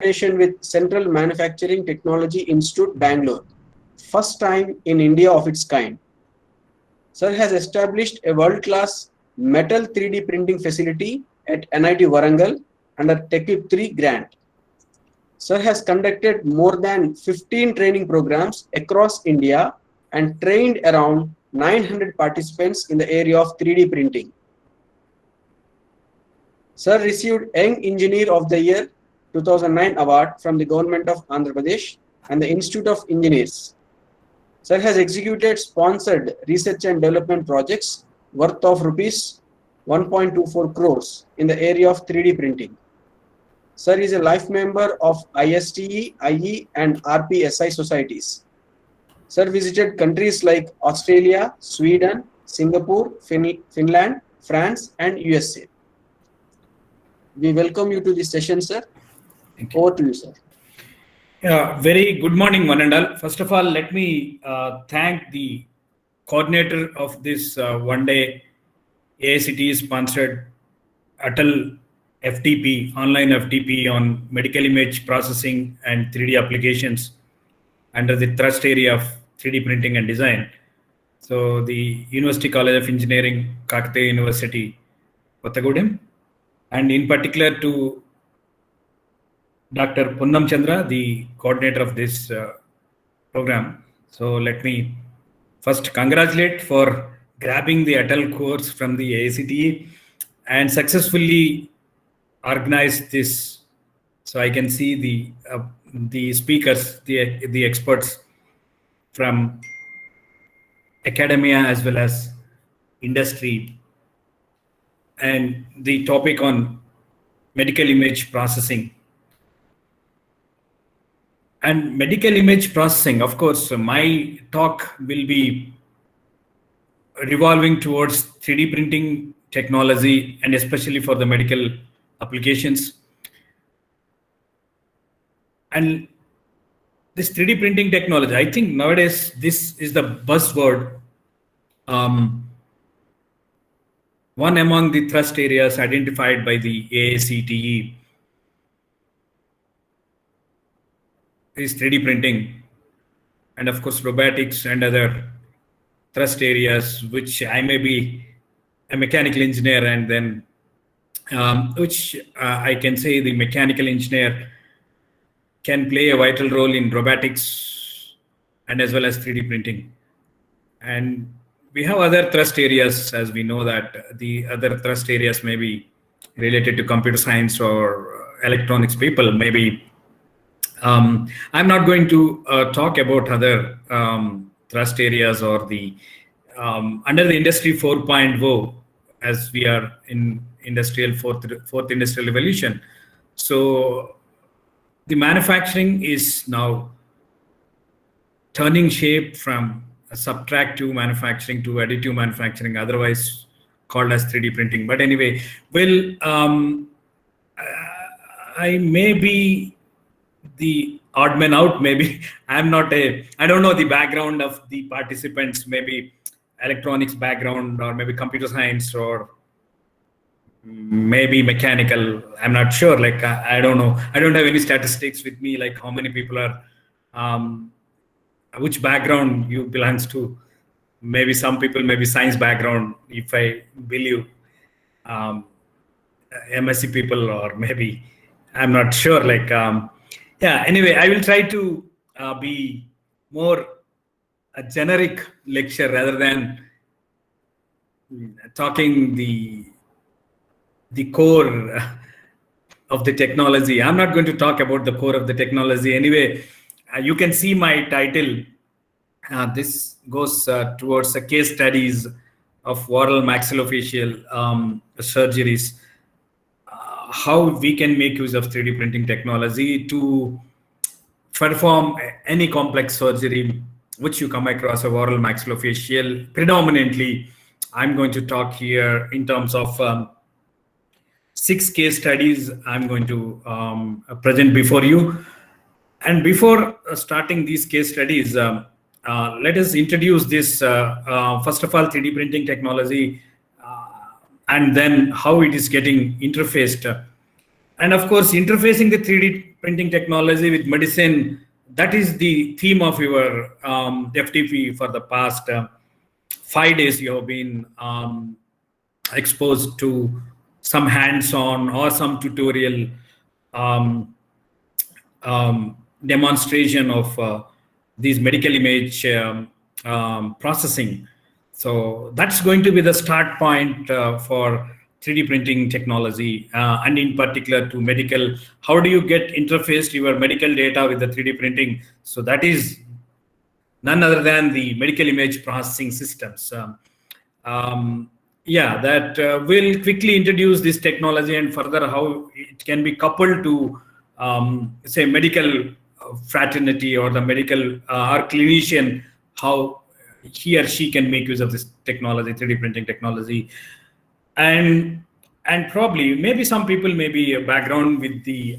collaboration with Central Manufacturing Technology Institute, Bangalore, first time in India of its kind. Sir has established a world-class metal 3D printing facility at NIT Warangal under TechUp 3 grant. Sir has conducted more than 15 training programs across India and trained around 900 participants in the area of 3D printing. Sir received Young Engineer of the Year 2009 award from the Government of Andhra Pradesh and the Institute of Engineers. Sir has executed sponsored research and development projects worth of rupees 1.24 crores in the area of 3D printing. Sir is a life member of ISTE, IE and RPSI societies. Sir visited countries like Australia, Sweden, Singapore, Finland, France and USA. We welcome you to this session, sir. Thank you. Over to you, sir. Yeah, very good morning, one and all. First of all, let me thank the coordinator of this one-day AICTE sponsored Atal FTP, online FTP on medical image processing and 3D applications under the thrust area of 3D printing and design. So the University College of Engineering, Kakate University, Kottagudem, and in particular to Dr. Punnam Chandra, the coordinator of this program. So let me first congratulate for grabbing the Atal course from the AICTE and successfully organized this. So I can see the speakers, the experts from academia as well as industry, and the topic on medical image processing. And medical image processing, of course, my talk will be revolving towards 3D printing technology and especially for the medical applications. And this 3D printing technology, I think nowadays this is the buzzword. One among the thrust areas identified by the AICTE is 3D printing, and of course robotics and other thrust areas, which I may be a mechanical engineer, and then I can say the mechanical engineer can play a vital role in robotics and as well as 3D printing. And we have other thrust areas, as we know that the other thrust areas may be related to computer science or electronics people, maybe. I'm not going to talk about other thrust areas or the under the industry 4.0, as we are in industrial fourth industrial revolution. So the manufacturing is now turning shape from a subtractive manufacturing to additive manufacturing, otherwise called as 3D printing. But anyway, I may be the odd man out, maybe. I don't know the background of the participants, maybe electronics background or maybe computer science or maybe mechanical. I'm not sure, like I don't know. I don't have any statistics with me, like how many people are, which background you belongs to. Maybe some people, maybe science background, if I believe, MSc people, or maybe, I'm not sure, like, yeah, anyway, I will try to be more a generic lecture rather than talking the core of the technology. I'm not going to talk about the core of the technology. Anyway, you can see my title. This goes towards the case studies of oral maxillofacial surgeries. How we can make use of 3D printing technology to perform any complex surgery which you come across of oral maxillofacial. Predominantly, I'm going to talk here in terms of 6 case studies I'm going to present before you. And before starting these case studies, let us introduce this, first of all, 3D printing technology, and then how it is getting interfaced. And of course, interfacing the 3D printing technology with medicine, that is the theme of your FTP for the past 5 days. You have been exposed to some hands-on or some tutorial demonstration of these medical image processing. So that's going to be the start point for 3D printing technology, and in particular to medical. How do you get interfaced your medical data with the 3D printing? So that is none other than the medical image processing systems. Yeah, that will quickly introduce this technology and further how it can be coupled to say medical fraternity or the medical or clinician, how he or she can make use of this technology, 3D printing technology. And probably maybe some people may be a background with the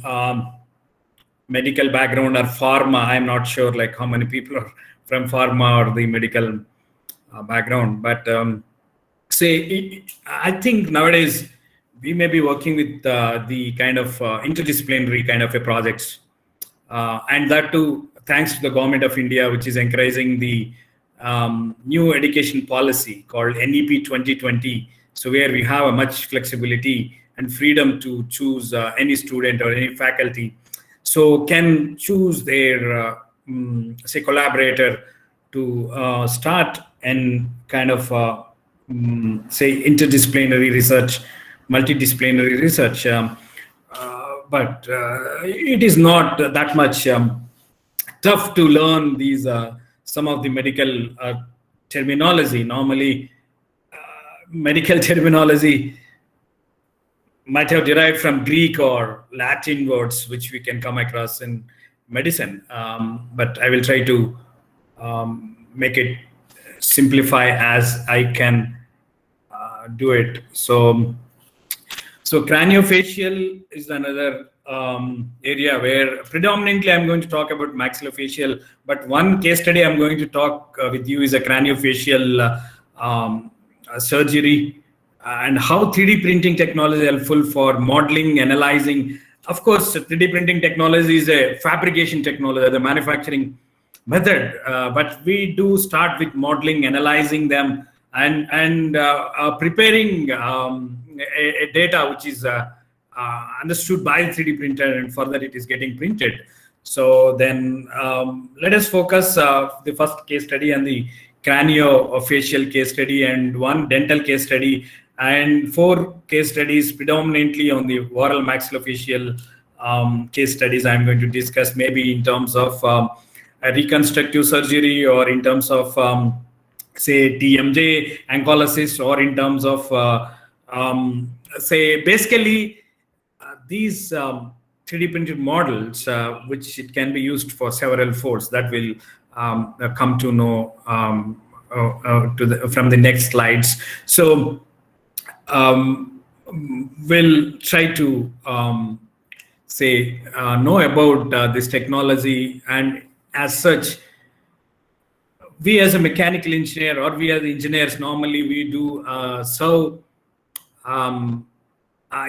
medical background or pharma. I'm not sure like how many people are from pharma or the medical background, but I think nowadays we may be working with the kind of interdisciplinary kind of a projects, and that too thanks to the government of India, which is encouraging the new education policy called NEP 2020. So where we have a much flexibility and freedom to choose any student or any faculty, so can choose their say collaborator to start and kind of say interdisciplinary research, multidisciplinary research. But it is not that much tough to learn these some of the medical terminology. Normally, medical terminology might have derived from Greek or Latin words, which we can come across in medicine. But I will try to make it simplify as I can do it. So craniofacial is another area where predominantly I'm going to talk about maxillofacial, but one case study I'm going to talk with you is a craniofacial surgery, and how 3D printing technology is helpful for modeling, analyzing. Of course, 3D printing technology is a fabrication technology, the manufacturing method, but we do start with modeling, analyzing them, and preparing a data which is understood by the 3D printer, and further it is getting printed. So then let us focus the first case study on the craniofacial case study and one dental case study, and 4 case studies predominantly on the oral maxillofacial case studies I'm going to discuss, maybe in terms of a reconstructive surgery, or in terms of say TMJ ankylosis, or in terms of say basically these 3D printed models, which it can be used for several folds, that will come to know from the next slides. So we'll try to say know about this technology, and as such, we as a mechanical engineer, or we as engineers, normally we do serve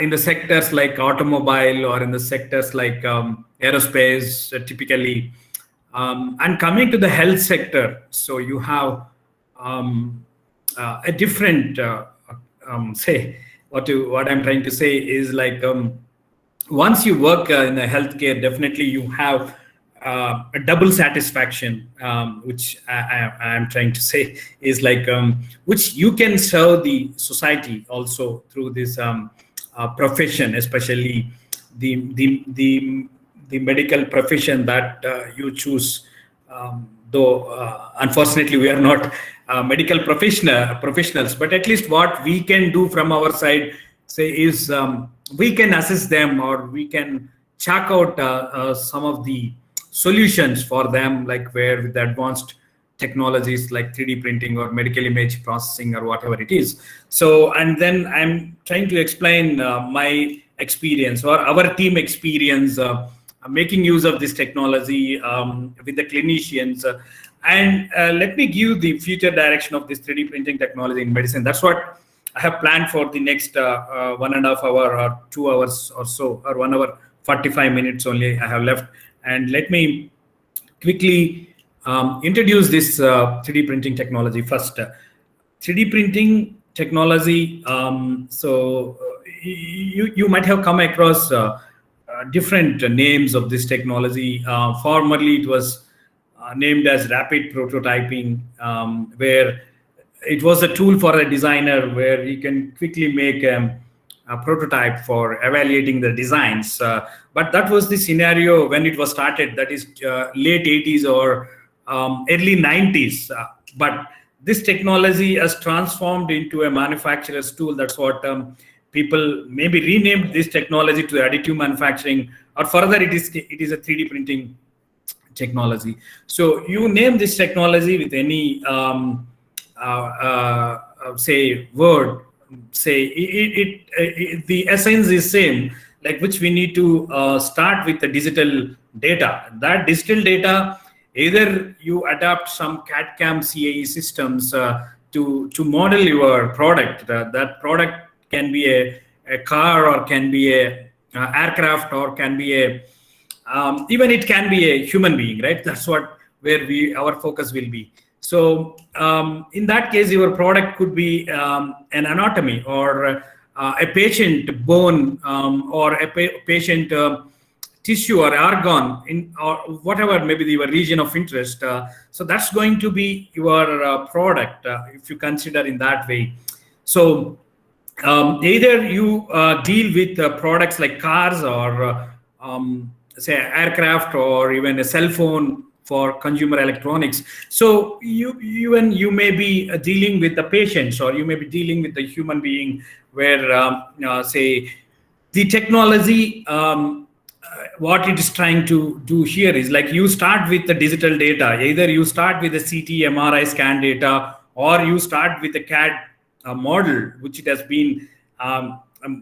in the sectors like automobile, or in the sectors like aerospace typically, and coming to the health sector. So you have a different say what I'm trying to say is like once you work in the healthcare, definitely you have a double satisfaction, which I am trying to say is like which you can serve the society also through this profession, especially the medical profession that you choose. Though unfortunately we are not medical professionals, but at least what we can do from our side, say, is we can assist them, or we can check out some of the solutions for them, like where with the advanced technologies like 3D printing or medical image processing or whatever it is. So, and then I'm trying to explain my experience or our team experience making use of this technology with the clinicians. And let me give the future direction of this 3D printing technology in medicine. That's what I have planned for the next 1.5 hours or 2 hours or so, or 1 hour 45 minutes only I have left, and let me quickly introduce this 3D printing technology first. 3D printing technology, you might have come across different names of this technology. Formerly it was named as rapid prototyping, where it was a tool for a designer where he can quickly make a prototype for evaluating the designs. But that was the scenario when it was started, that is late 80s or early 90s. But this technology has transformed into a manufacturer's tool. That's what people maybe renamed this technology to additive manufacturing, or further it is a 3D printing technology. So you name this technology with any say word, say the essence is same, like which we need to start with the digital data. That digital data, either you adapt some CAD/CAM CAE systems to model your product. That product can be a car, or can be a aircraft, or can be a even it can be a human being, right? That's what where our focus will be. So in that case, your product could be an anatomy, or a patient bone, or a patient tissue or organ, or whatever maybe your region of interest. So that's going to be your product, if you consider in that way. So either you deal with products like cars, or say aircraft, or even a cell phone for consumer electronics. So you may be dealing with the patients, or you may be dealing with the human being, where say the technology, what it is trying to do here is, like, you start with the digital data. Either you start with the CT, MRI scan data, or you start with a CAD model, which it has been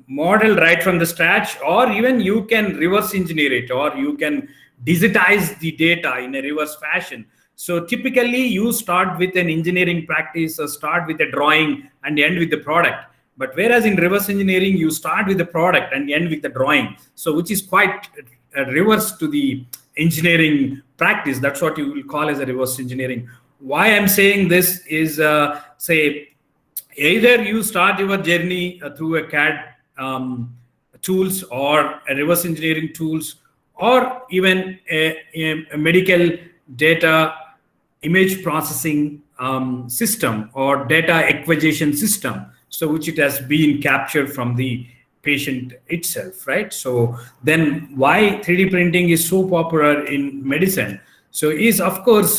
modeled right from the scratch, or even you can reverse engineer it, or you can digitize the data in a reverse fashion. So typically you start with an engineering practice, or start with a drawing and end with the product. But whereas in reverse engineering, you start with the product and end with the drawing. So which is quite a reverse to the engineering practice. That's what you will call as a reverse engineering. Why I'm saying this is, say, either you start your journey through a CAD tools, or a reverse engineering tools, or even a medical data image processing system, or data acquisition system, so which it has been captured from the patient itself, right? So then why 3D printing is so popular in medicine? So is, of course,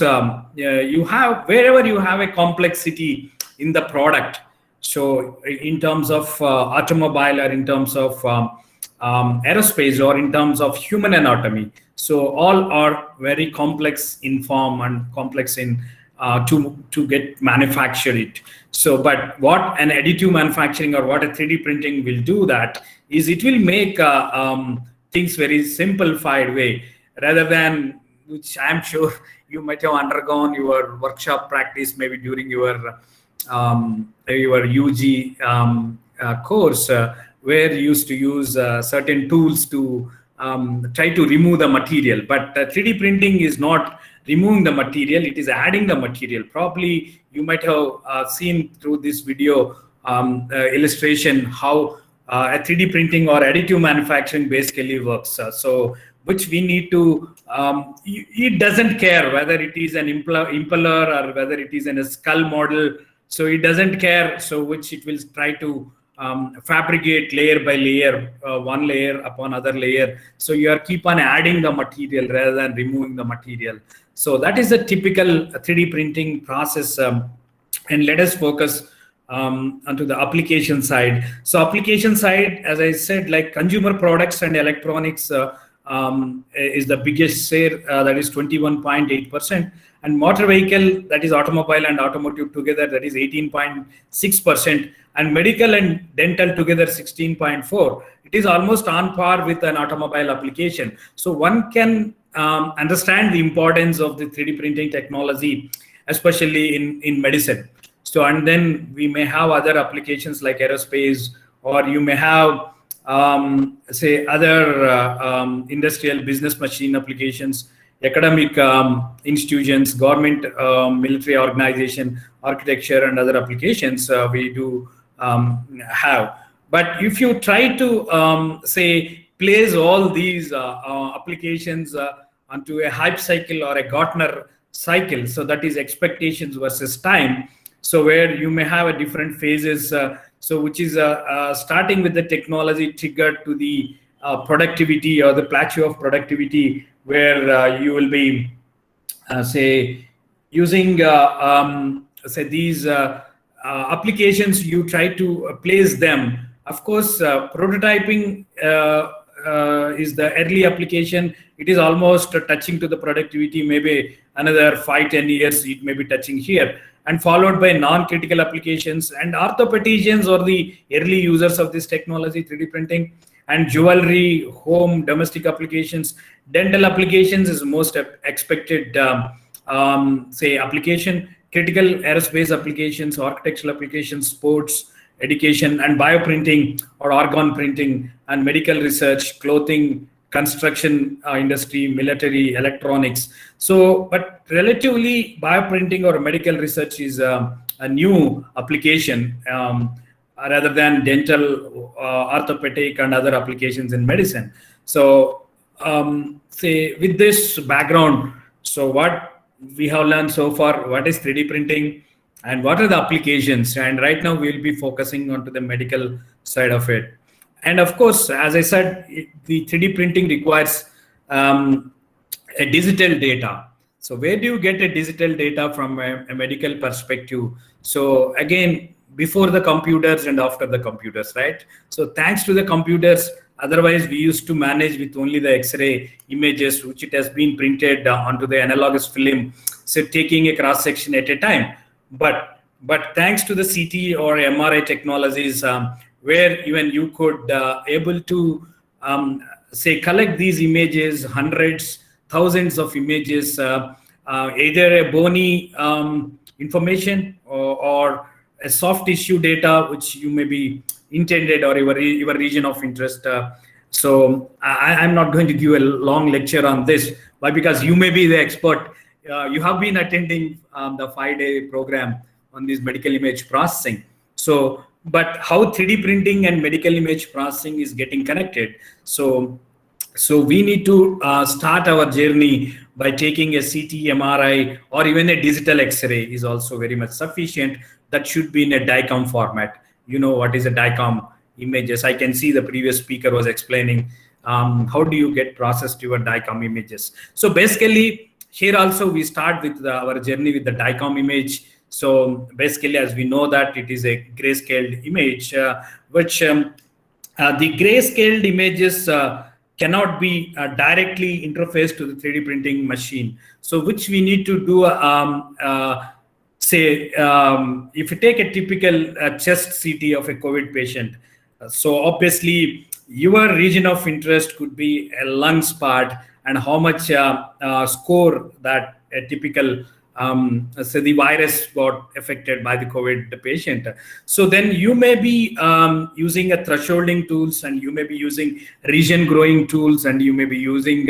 you have, wherever you have a complexity in the product, so in terms of automobile, or in terms of aerospace, or in terms of human anatomy, so all are very complex in form and complex in to get manufactured it. So, but what an additive manufacturing, or what a 3D printing will do, that is, it will make things very simplified way, rather than, which I'm sure you might have undergone your workshop practice maybe during your UG course, where you used to use certain tools to try to remove the material. But 3D printing is not removing the material, it is adding the material. Probably you might have seen through this video illustration how a 3D printing or additive manufacturing basically works. So which we need to, it doesn't care whether it is an impeller, or whether it is in a skull model. So it doesn't care. So which it will try to fabricate layer by layer, one layer upon other layer. So you are keep on adding the material rather than removing the material. So that is a typical 3D printing process. And let us focus onto the application side. So application side, as I said, like consumer products and electronics is the biggest share, that is 21.8%. And motor vehicle, that is automobile and automotive together, that is 18.6%. And medical and dental together 16.4%. It is almost on par with an automobile application. So one can understand the importance of the 3D printing technology, especially in medicine. So, and then we may have other applications like aerospace, or you may have say other industrial business machine applications, academic institutions, government, military organization, architecture, and other applications we do have. But if you try to say place all these applications onto a hype cycle or a Gartner cycle, so that is expectations versus time. So where you may have a different phases, so which is starting with the technology triggered to the productivity or the plateau of productivity, where you will be say using say these applications, you try to place them. Of course, prototyping is the early application. It is almost touching to the productivity. Maybe another 5-10 years it may be touching here, and followed by non-critical applications and orthopedicians or the early users of this technology, 3D printing, and jewelry, home, domestic applications. Dental applications is most expected say application. Critical aerospace applications, architectural applications, sports, education, and bioprinting or organ printing, and medical research, clothing, construction industry, military, electronics. So, but relatively bioprinting or medical research is a new application rather than dental, orthopedic, and other applications in medicine. So, say with this background, so what we have learned so far, what is 3D printing and what are the applications, and right now we'll be focusing onto the medical side of it. And of course, as I said, the 3D printing requires a digital data. So where do you get a digital data from a medical perspective? So again, before the computers and after the computers, right? So thanks to the computers, otherwise we used to manage with only the X-ray images, which it has been printed onto the analogous film, so taking a cross section at a time. But thanks to the CT or MRI technologies, where even you could able to say collect these images, hundreds, thousands of images, either a bony information or a soft tissue data, which you may be intended or your region of interest. So I'm not going to give a long lecture on this, but because you may be the expert, you have been attending the 5-day program on this medical image processing. So, but how 3D printing and medical image processing is getting connected. So we need to start our journey by taking a CT, MRI, or even a digital X-ray is also very much sufficient. That should be in a DICOM format. You know what is a DICOM images. I can see the previous speaker was explaining how do you get processed your DICOM images. So basically here also we start with our journey with the DICOM image. So basically, as we know that it is a grayscaled image, which the grayscaled images cannot be directly interfaced to the 3D printing machine. So which we need to do, say, if you take a typical chest CT of a COVID patient, so obviously your region of interest could be a lungs part and how much score that a typical so the virus got affected by the COVID patient. So then you may be using a thresholding tools, and you may be using region growing tools, and you may be using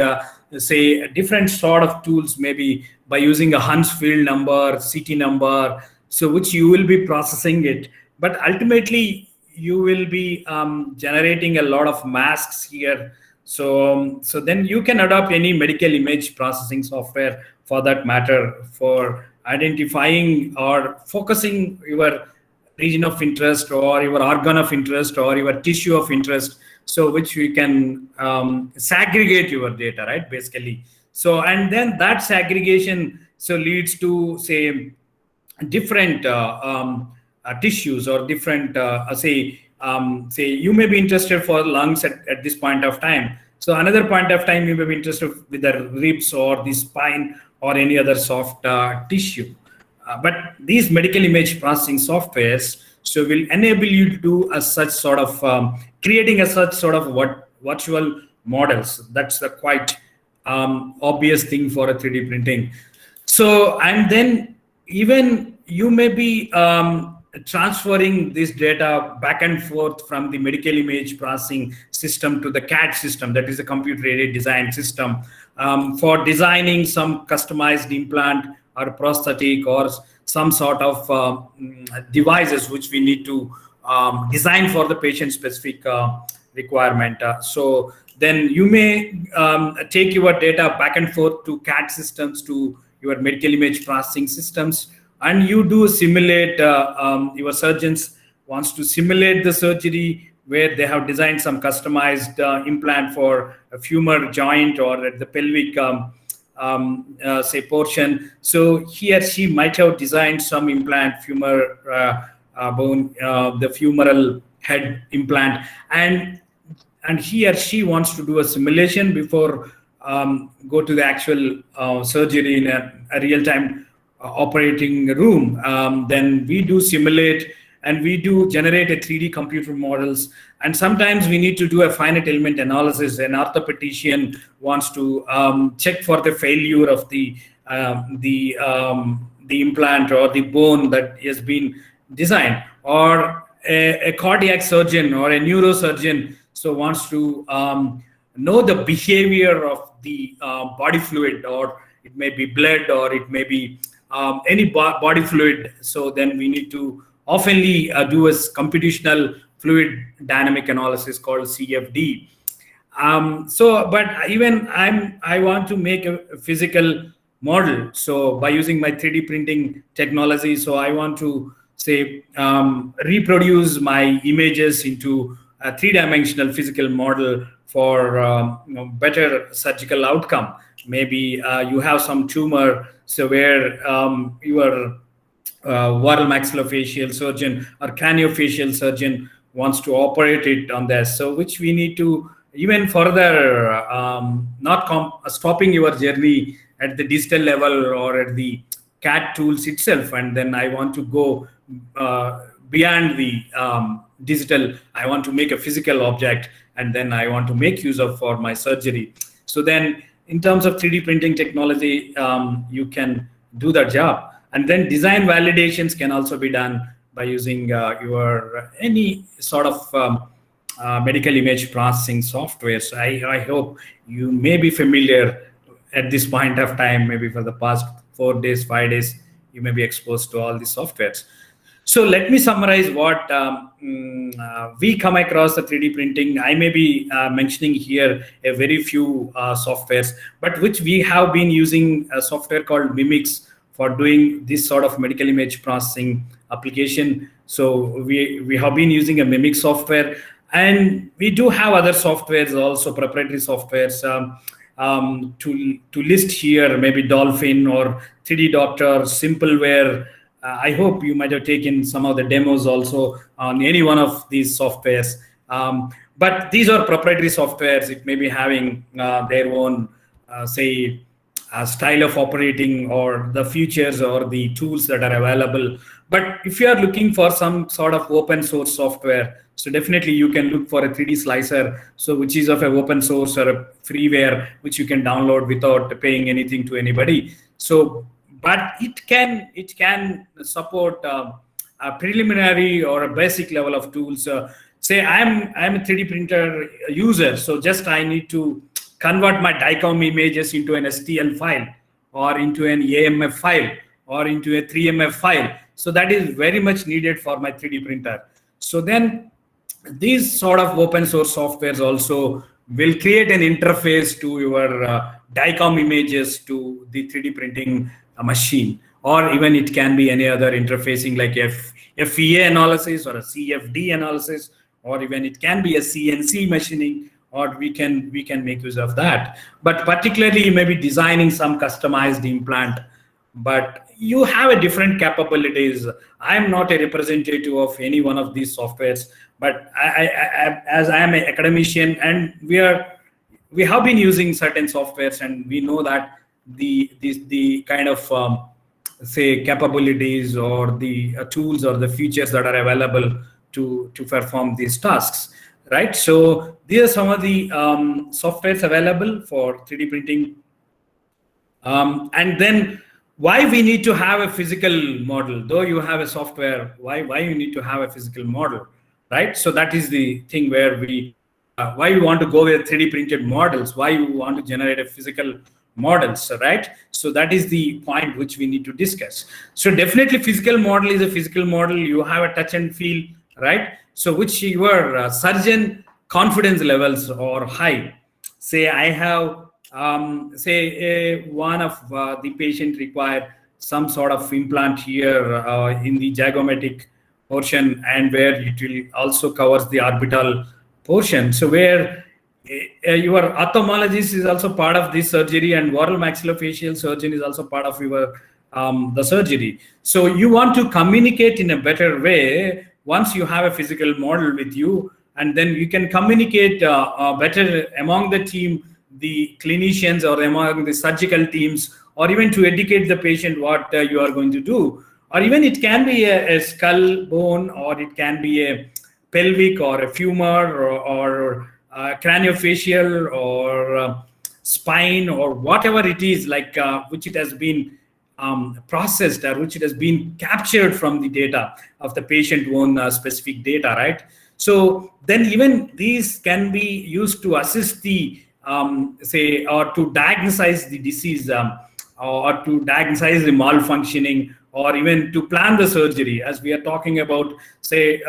say a different sort of tools, maybe by using a Hunt's field number, CT number, so which you will be processing it. But ultimately you will be generating a lot of masks here. So then you can adopt any medical image processing software for that matter for identifying or focusing your region of interest or your organ of interest or your tissue of interest, so which we can segregate your data, right, basically. So and then that segregation so leads to say different tissues or different say you may be interested for lungs at this point of time. So another point of time you may be interested with the ribs or the spine or any other soft tissue. But these medical image processing softwares so will enable you to do a such sort of creating a such sort of virtual models. That's the quite obvious thing for a 3D printing. So and then even you may be transferring this data back and forth from the medical image processing system to the CAD system, that is a computer-aided design system, for designing some customized implant or prosthetic or some sort of devices which we need to design for the patient-specific requirement. So then you may take your data back and forth to CAD systems, to your medical image processing systems, and you do simulate, your surgeons wants to simulate the surgery where they have designed some customized implant for a femur joint or at the pelvic say portion. So he or she might have designed some implant, femur bone, the femoral head implant, and he or she wants to do a simulation before go to the actual surgery in a real-time operating room. Then we do simulate and we do generate a 3D computer models. And sometimes we need to do a finite element analysis. An orthopedician wants to check for the failure of the implant or the bone that has been designed, or a cardiac surgeon or a neurosurgeon so wants to know the behavior of the body fluid, or it may be blood, or it may be any body fluid. So then we need to oftenly do a computational fluid dynamic analysis called CFD. But even I want to make a physical model. So by using my 3D printing technology, so I want to say reproduce my images into a 3-dimensional physical model for better surgical outcome. Maybe you have some tumor, so where your oral maxillofacial surgeon or craniofacial surgeon wants to operate it on this. So which we need to even further not stopping your journey at the digital level or at the CAD tools itself. And then I want to go beyond the digital. I want to make a physical object, and then I want to make use of for my surgery. So then in terms of 3D printing technology, you can do that job. And then design validations can also be done by using your any sort of medical image processing software. So I hope you may be familiar at this point of time, maybe for the past 4 days, 5 days, you may be exposed to all these softwares. So let me summarize what we come across the 3D printing. I may be mentioning here a very few softwares, but which we have been using a software called Mimics for doing this sort of medical image processing application. So we have been using a Mimic software, and we do have other softwares also, proprietary softwares to list here, maybe Dolphin or 3D Doctor, Simpleware. I hope you might have taken some of the demos also on any one of these softwares. But these are proprietary softwares. It may be having their own, say, style of operating or the features or the tools that are available. But if you are looking for some sort of open source software, so definitely you can look for a 3D slicer, so which is of an open source or a freeware, which you can download without paying anything to anybody. So, but it can support a preliminary or a basic level of tools. Say I'm a 3D printer user, so just I need to convert my DICOM images into an STL file or into an AMF file or into a 3MF file. So that is very much needed for my 3D printer. So then these sort of open source softwares also will create an interface to your DICOM images to the 3D printing machine, or even it can be any other interfacing like FEA analysis or a CFD analysis, or even it can be a CNC machining, or we can make use of that. But particularly you may be designing some customized implant, but you have a different capabilities. I'm not a representative of any one of these softwares, but as I am an academician, and we have been using certain softwares, and we know that the kind of say capabilities or the tools or the features that are available to perform these tasks, right? So these are some of the softwares available for 3D printing. And then why we need to have a physical model, though you have a software, why you need to have a physical model, right? So that is the thing where we why you want to go with 3D printed models, why you want to generate a physical models, right? So that is the point which we need to discuss. So definitely physical model is a physical model. You have a touch and feel, right? So which your surgeon confidence levels are high. Say I have one of the patient require some sort of implant here in the zygomatic portion, and where it will also covers the orbital portion. So where your ophthalmologist is also part of this surgery, and oral maxillofacial surgeon is also part of your the surgery. So you want to communicate in a better way once you have a physical model with you, and then you can communicate better among the team, the clinicians, or among the surgical teams, or even to educate the patient what you are going to do. Or even it can be a skull bone, or it can be a pelvic or a femur, or craniofacial, or spine, or whatever it is, like which it has been processed, or which it has been captured from the data of the patient own specific data, right? So then even these can be used to assist the say, or to diagnose the disease, or to diagnose the malfunctioning, or even to plan the surgery, as we are talking about, say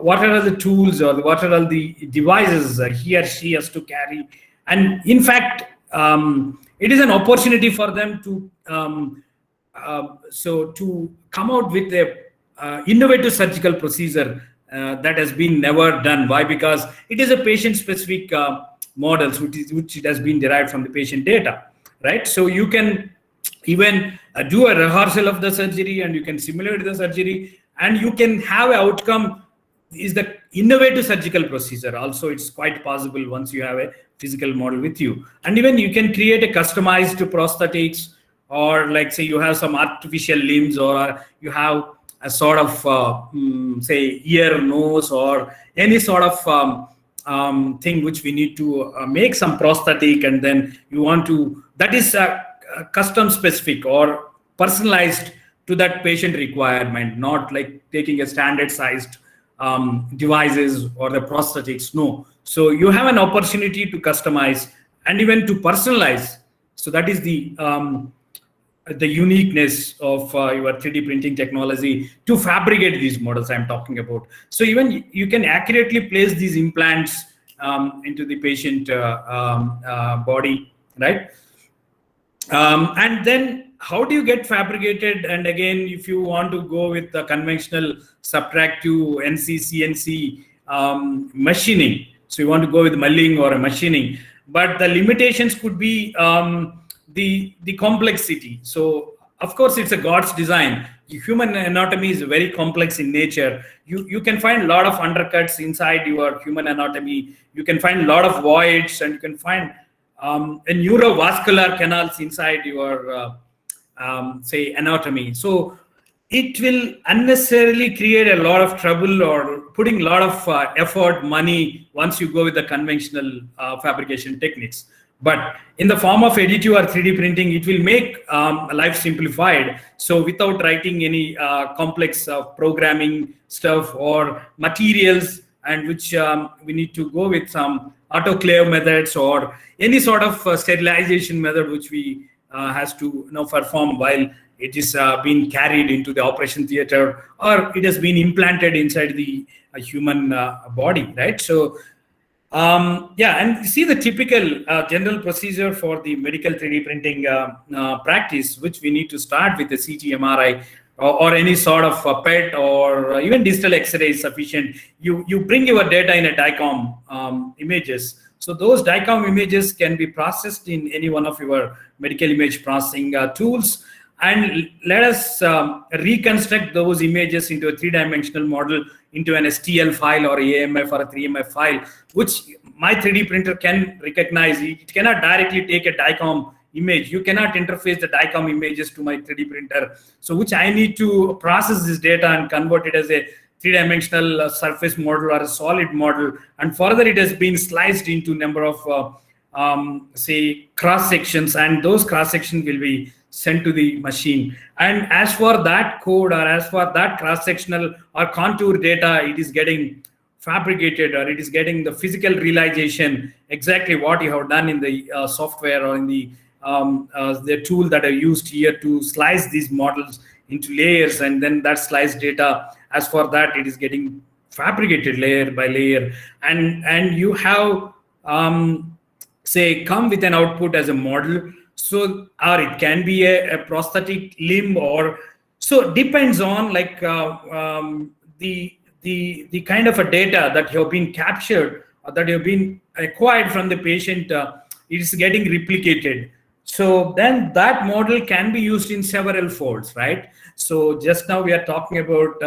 what are the tools, or what are all the devices he or she has to carry. And in fact, it is an opportunity for them to so to come out with a innovative surgical procedure that has been never done. Why? Because it is a patient specific models which it has been derived from the patient data, right? So you can even do a rehearsal of the surgery, and you can simulate the surgery, and you can have an outcome is the innovative surgical procedure. Also, it's quite possible once you have a physical model with you. And even you can create a customized prosthetics, or like say you have some artificial limbs, or you have a sort of say ear, nose, or any sort of thing which we need to make some prosthetic, and then you want to, that is custom specific or personalized to that patient requirement, not like taking a standard sized devices or the prosthetics. No. So you have an opportunity to customize and even to personalize. So that is the uniqueness of your 3D printing technology to fabricate these models I'm talking about. So even you can accurately place these implants into the patient body, right? And then how do you get fabricated? And again, if you want to go with the conventional subtractive NC machining, so you want to go with milling or a machining, but the limitations could be the complexity. So of course it's a God's design. Human anatomy is very complex in nature. You can find a lot of undercuts inside your human anatomy. You can find a lot of voids, and you can find a neurovascular canals inside your say anatomy. So it will unnecessarily create a lot of trouble, or putting a lot of effort, money, once you go with the conventional fabrication techniques. But in the form of additive or 3D printing, it will make life simplified. So without writing any complex programming stuff or materials, and which we need to go with some autoclave methods or any sort of sterilization method which we has to perform while it is being carried into the operation theater, or it has been implanted inside the human body, right? So yeah, and see the typical general procedure for the medical 3D printing practice, which we need to start with the CT, MRI, or any sort of PET, or even digital X-ray is sufficient. You bring your data in a DICOM images. So those DICOM images can be processed in any one of your medical image processing tools, and let us reconstruct those images into a three-dimensional model, into an STL file or AMF or a 3MF file, which my 3D printer can recognize. It cannot directly take a DICOM image. You cannot interface the DICOM images to my 3D printer. So which I need to process this data and convert it as a three-dimensional surface model or a solid model. And further, it has been sliced into number of say cross sections, and those cross sections will be sent to the machine. And as for that code, or as for that cross sectional or contour data, it is getting fabricated, or it is getting the physical realization exactly what you have done in the software or in the tool that I used here to slice these models into layers, and then that sliced data, as for that, it is getting fabricated layer by layer, and you have say come with an output as a model. So, or it can be a prosthetic limb, or so depends on like the kind of a data that you have been captured or that you have been acquired from the patient. It is getting replicated. So then that model can be used in several folds, right? So just now we are talking about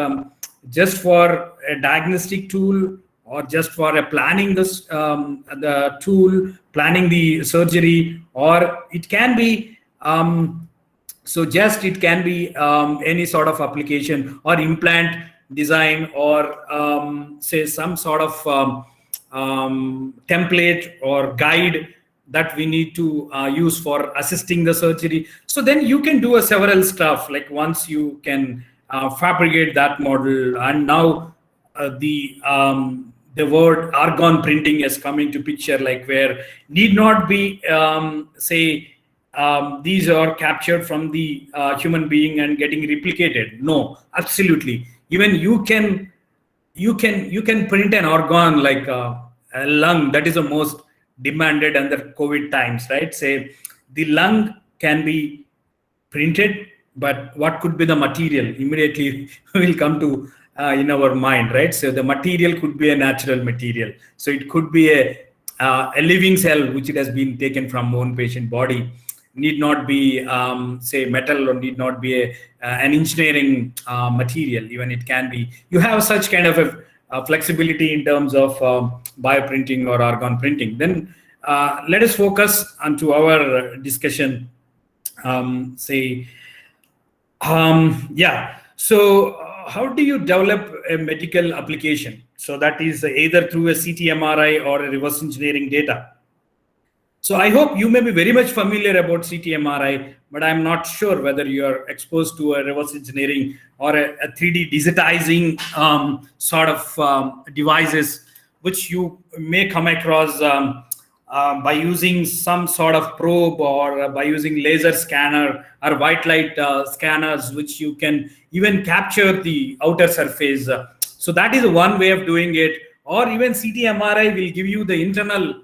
just for a diagnostic tool, or just for a planning this the tool, planning the surgery, or it can be so just it can be any sort of application or implant design, or say some sort of template or guide that we need to use for assisting the surgery. So then you can do a several stuff, like once you can fabricate that model, and now the word argon printing has come into picture, like where need not be say these are captured from the human being and getting replicated. No, absolutely. Even you can print an organ like a lung. That is the most demanded under COVID times, right? Say the lung can be printed, but what could be the material? Immediately will come to in our mind, right? So the material could be a natural material. So it could be a living cell which it has been taken from one patient body. Need not be say metal, or need not be an engineering material. Even it can be. You have such kind of a flexibility in terms of bioprinting or argon printing. Then let us focus onto our discussion. Yeah. So how do you develop a medical application? So that is either through a CT MRI or a reverse engineering data. So I hope you may be very much familiar about CT MRI, but I'm not sure whether you are exposed to a reverse engineering or a 3D digitizing sort of devices, which you may come across by using some sort of probe, or by using laser scanner or white light scanners, which you can even capture the outer surface. So that is one way of doing it. Or even CT MRI will give you the internal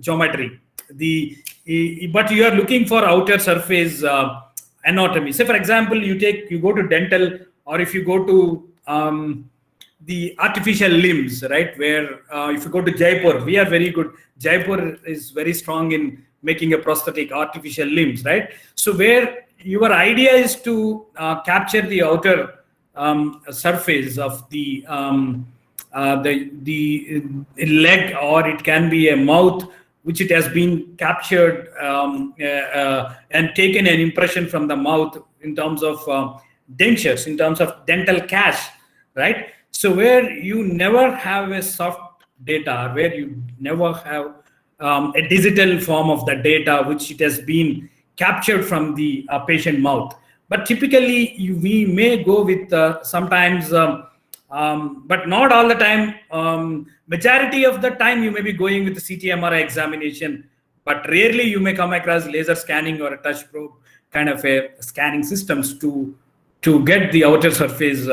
geometry. But you are looking for outer surface anatomy. Say for example, you go to dental, or if you go to the artificial limbs, right? Where if you go to Jaipur, we are very good. Jaipur is very strong in making a prosthetic artificial limbs, right? So where your idea is to capture the outer surface of the leg, or it can be a mouth, which it has been captured and taken an impression from the mouth in terms of dentures, in terms of dental cash, right? So where you never have a soft data, where you never have a digital form of the data, which it has been captured from the patient mouth. But typically we may go with sometimes, but not all the time. Majority of the time you may be going with the CT MRI examination, but rarely you may come across laser scanning or a touch probe kind of a scanning systems to get the outer surface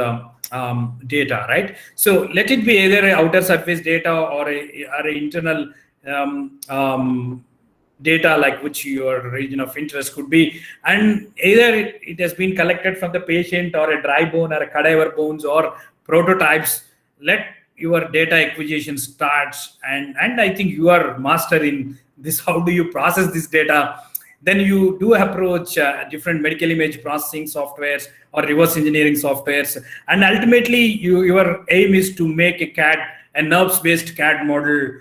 data, right? So let it be either a outer surface data or a internal data, like which your region of interest could be, and either it has been collected from the patient, or a dry bone, or a cadaver bones, or prototypes. Let your data acquisition starts, and I think you are master in this. How do you process this data? Then you do approach different medical image processing softwares or reverse engineering softwares, and ultimately your aim is to make a nerves-based CAD model.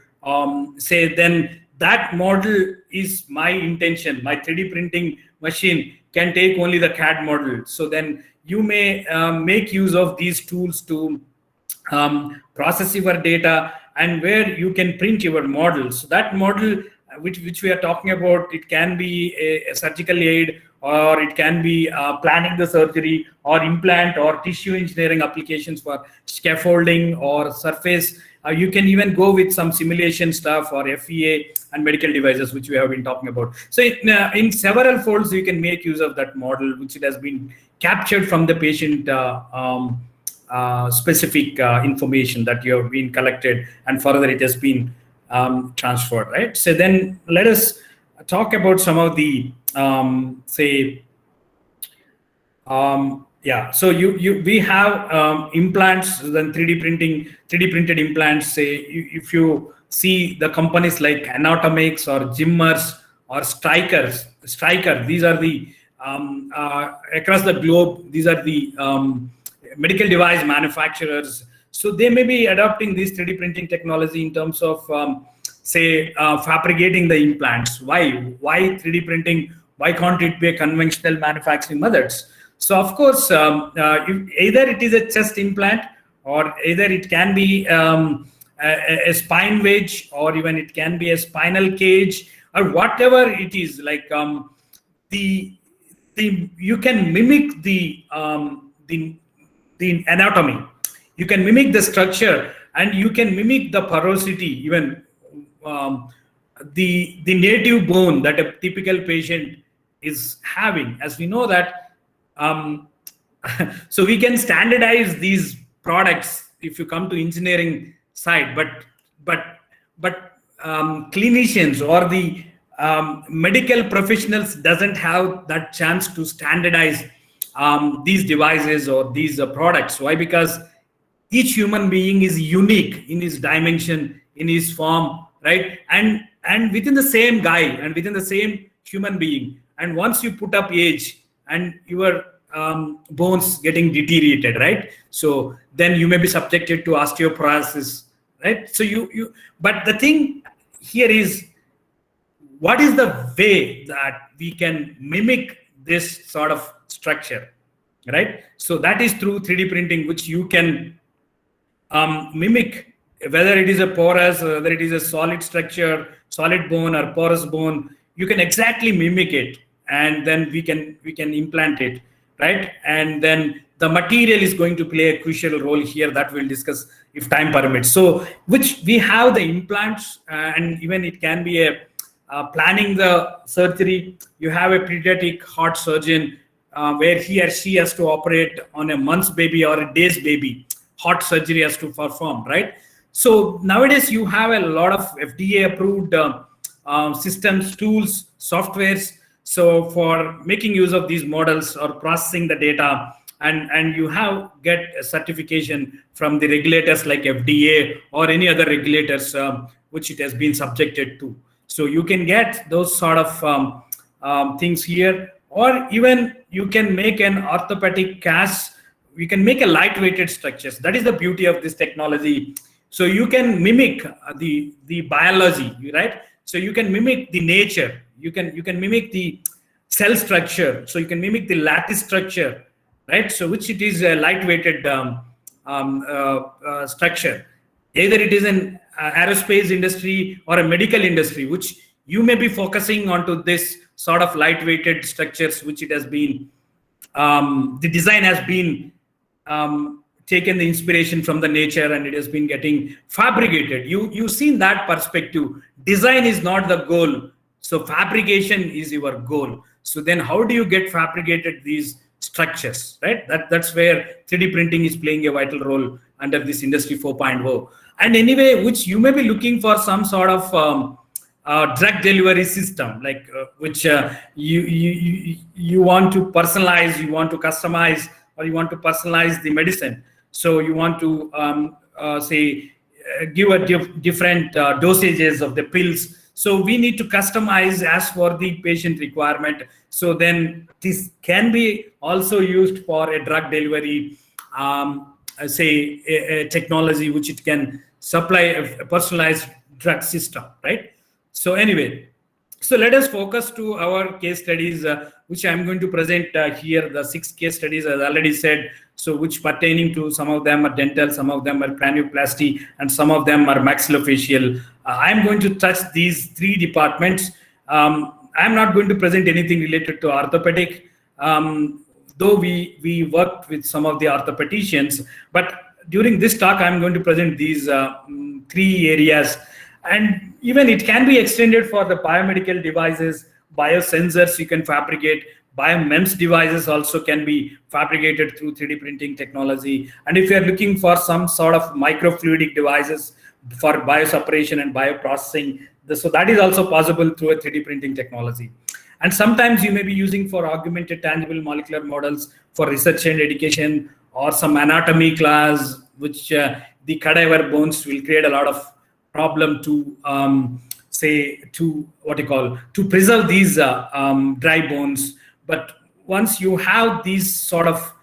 Say then that model is my intention. My 3D printing machine can take only the CAD model. So then you may make use of these tools to process your data, and where you can print your model. So that model which we are talking about. It can be a surgical aid, or it can be planning the surgery, or implant, or tissue engineering applications for scaffolding or surface. You can even go with some simulation stuff, or FEA and medical devices, which we have been talking about. So in several folds, you can make use of that model, which it has been captured from the patient specific information that you have been collected, and further it has been transferred, right? So then let us talk about some of the so we have implants, then 3D printed implants. Say if you see the companies like Anatomics or Jimmers or Striker, these are the across the globe, these are the medical device manufacturers. So they may be adopting this 3D printing technology in terms of fabricating the implants. Why 3D printing? Why can't it be a conventional manufacturing methods? So of course, either it is a chest implant, or either it can be a spine wedge, or even it can be a spinal cage, or whatever it is. Like you can mimic the anatomy, you can mimic the structure, and you can mimic the porosity, even the native bone that a typical patient is having. As we know that, so we can standardize these products if you come to engineering side, but clinicians or the medical professionals doesn't have that chance to standardize these devices or these products. Why? Because each human being is unique in his dimension, in his form, right? And within the same guy and within the same human being, and once you put up age and your bones getting deteriorated, right? So then you may be subjected to osteoporosis, right? So but the thing here is, what is the way that we can mimic this sort of structure, right? So that is through 3D printing, which you can mimic, whether it is a porous, whether it is a solid structure, solid bone or porous bone. You can exactly mimic it, and then we can implant it, right? And then the material is going to play a crucial role here that we'll discuss if time permits. So which we have the implants, and even it can be a planning the surgery. You have a pediatric heart surgeon where he or she has to operate on a month's baby or a day's baby. Heart surgery has to perform, right? So nowadays you have a lot of FDA approved systems, tools, softwares. So for making use of these models or processing the data, and you get a certification from the regulators like FDA or any other regulators which it has been subjected to. So you can get those sort of things here, or even you can make an orthopedic cast. You can make a lightweighted structures. That is the beauty of this technology. So you can mimic the biology, right? So you can mimic the nature. You can mimic the cell structure. So you can mimic the lattice structure, right? So which it is a lightweighted structure. Either it is an aerospace industry or a medical industry, which you may be focusing onto this sort of lightweighted structures, which it has been, the design has been taken the inspiration from the nature, and it has been getting fabricated. You see in that perspective, design is not the goal. So fabrication is your goal. So then how do you get fabricated these structures, right? That's where 3D printing is playing a vital role under this industry 4.0. And anyway, which you may be looking for some sort of drug delivery system, like which you want to personalize, you want to customize, or you want to personalize the medicine. So you want to give a different dosages of the pills. So we need to customize as for the patient requirement. So then this can be also used for a drug delivery, a technology which it can supply a personalized drug system, right? So anyway, so let us focus to our case studies, which I'm going to present here, the 6 case studies, as I already said. So which pertaining to, some of them are dental, some of them are cranioplasty, and some of them are maxillofacial. I'm going to touch these three departments. I'm not going to present anything related to orthopedic, though we worked with some of the orthopedicians. But during this talk, I'm going to present these three areas. And even it can be extended for the biomedical devices, biosensors you can fabricate, biomems devices also can be fabricated through 3D printing technology. And if you're looking for some sort of microfluidic devices for bioseparation and bioprocessing, so that is also possible through a 3D printing technology. And sometimes you may be using for augmented tangible molecular models for research and education, or some anatomy class, which the cadaver bones will create a lot of problem to to preserve these dry bones. But once you have these sort of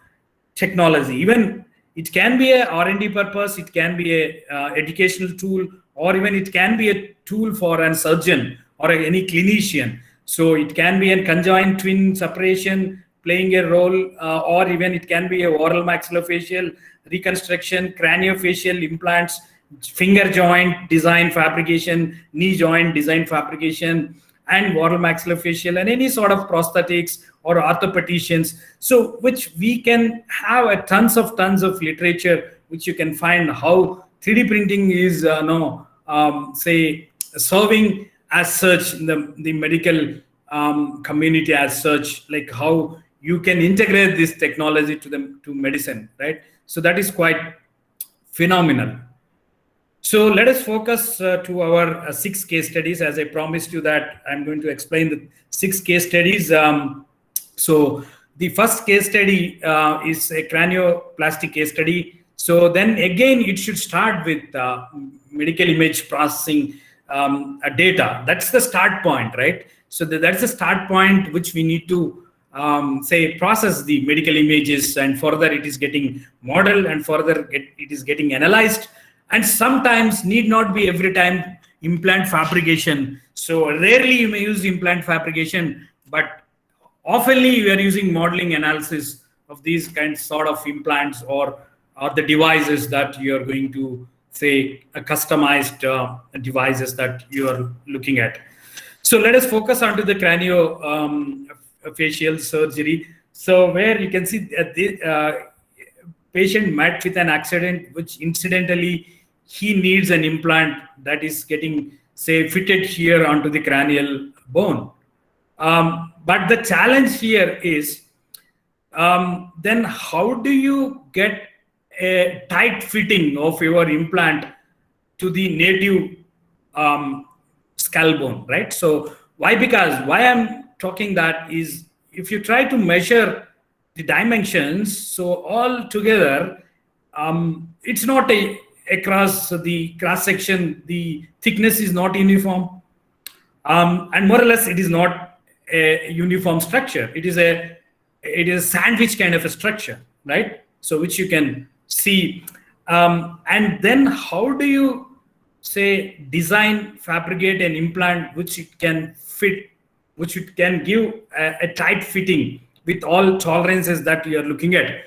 technology, even it can be a R&D purpose, it can be a educational tool, or even it can be a tool for a surgeon or any clinician. So it can be a conjoined twin separation playing a role, or even it can be a oral maxillofacial reconstruction, craniofacial implants, finger joint design fabrication, knee joint design fabrication, and oral maxillofacial, and any sort of prosthetics or orthopedicians. So which we can have a tons of literature which you can find how 3D printing is serving as such in the medical community as such, like how you can integrate this technology to medicine, right? So that is quite phenomenal. So let us focus to our 6 case studies. As I promised you that I'm going to explain the 6 case studies. So the first case study is a cranioplasty case study. So then again, it should start with medical image processing data. That's the start point, right? So that's the start point which we need to process the medical images, and further it is getting modeled, and further it is getting analyzed. And sometimes need not be every time implant fabrication. So rarely you may use implant fabrication, but oftenly you are using modeling analysis of these kinds sort of implants or the devices that you are going to customized devices that you are looking at. So let us focus onto the craniofacial surgery. So where you can see that the patient met with an accident, which incidentally he needs an implant that is getting fitted here onto the cranial bone. But the challenge here is then how do you get a tight fitting of your implant to the native skull bone, right? So why I'm talking that is, if you try to measure the dimensions, so all together, it's not across the cross section, the thickness is not uniform, and more or less it is not a uniform structure. It is a sandwich kind of a structure, right? So which you can see, and then how do you design, fabricate an implant which it can fit, which it can give a tight fitting with all tolerances that you are looking at.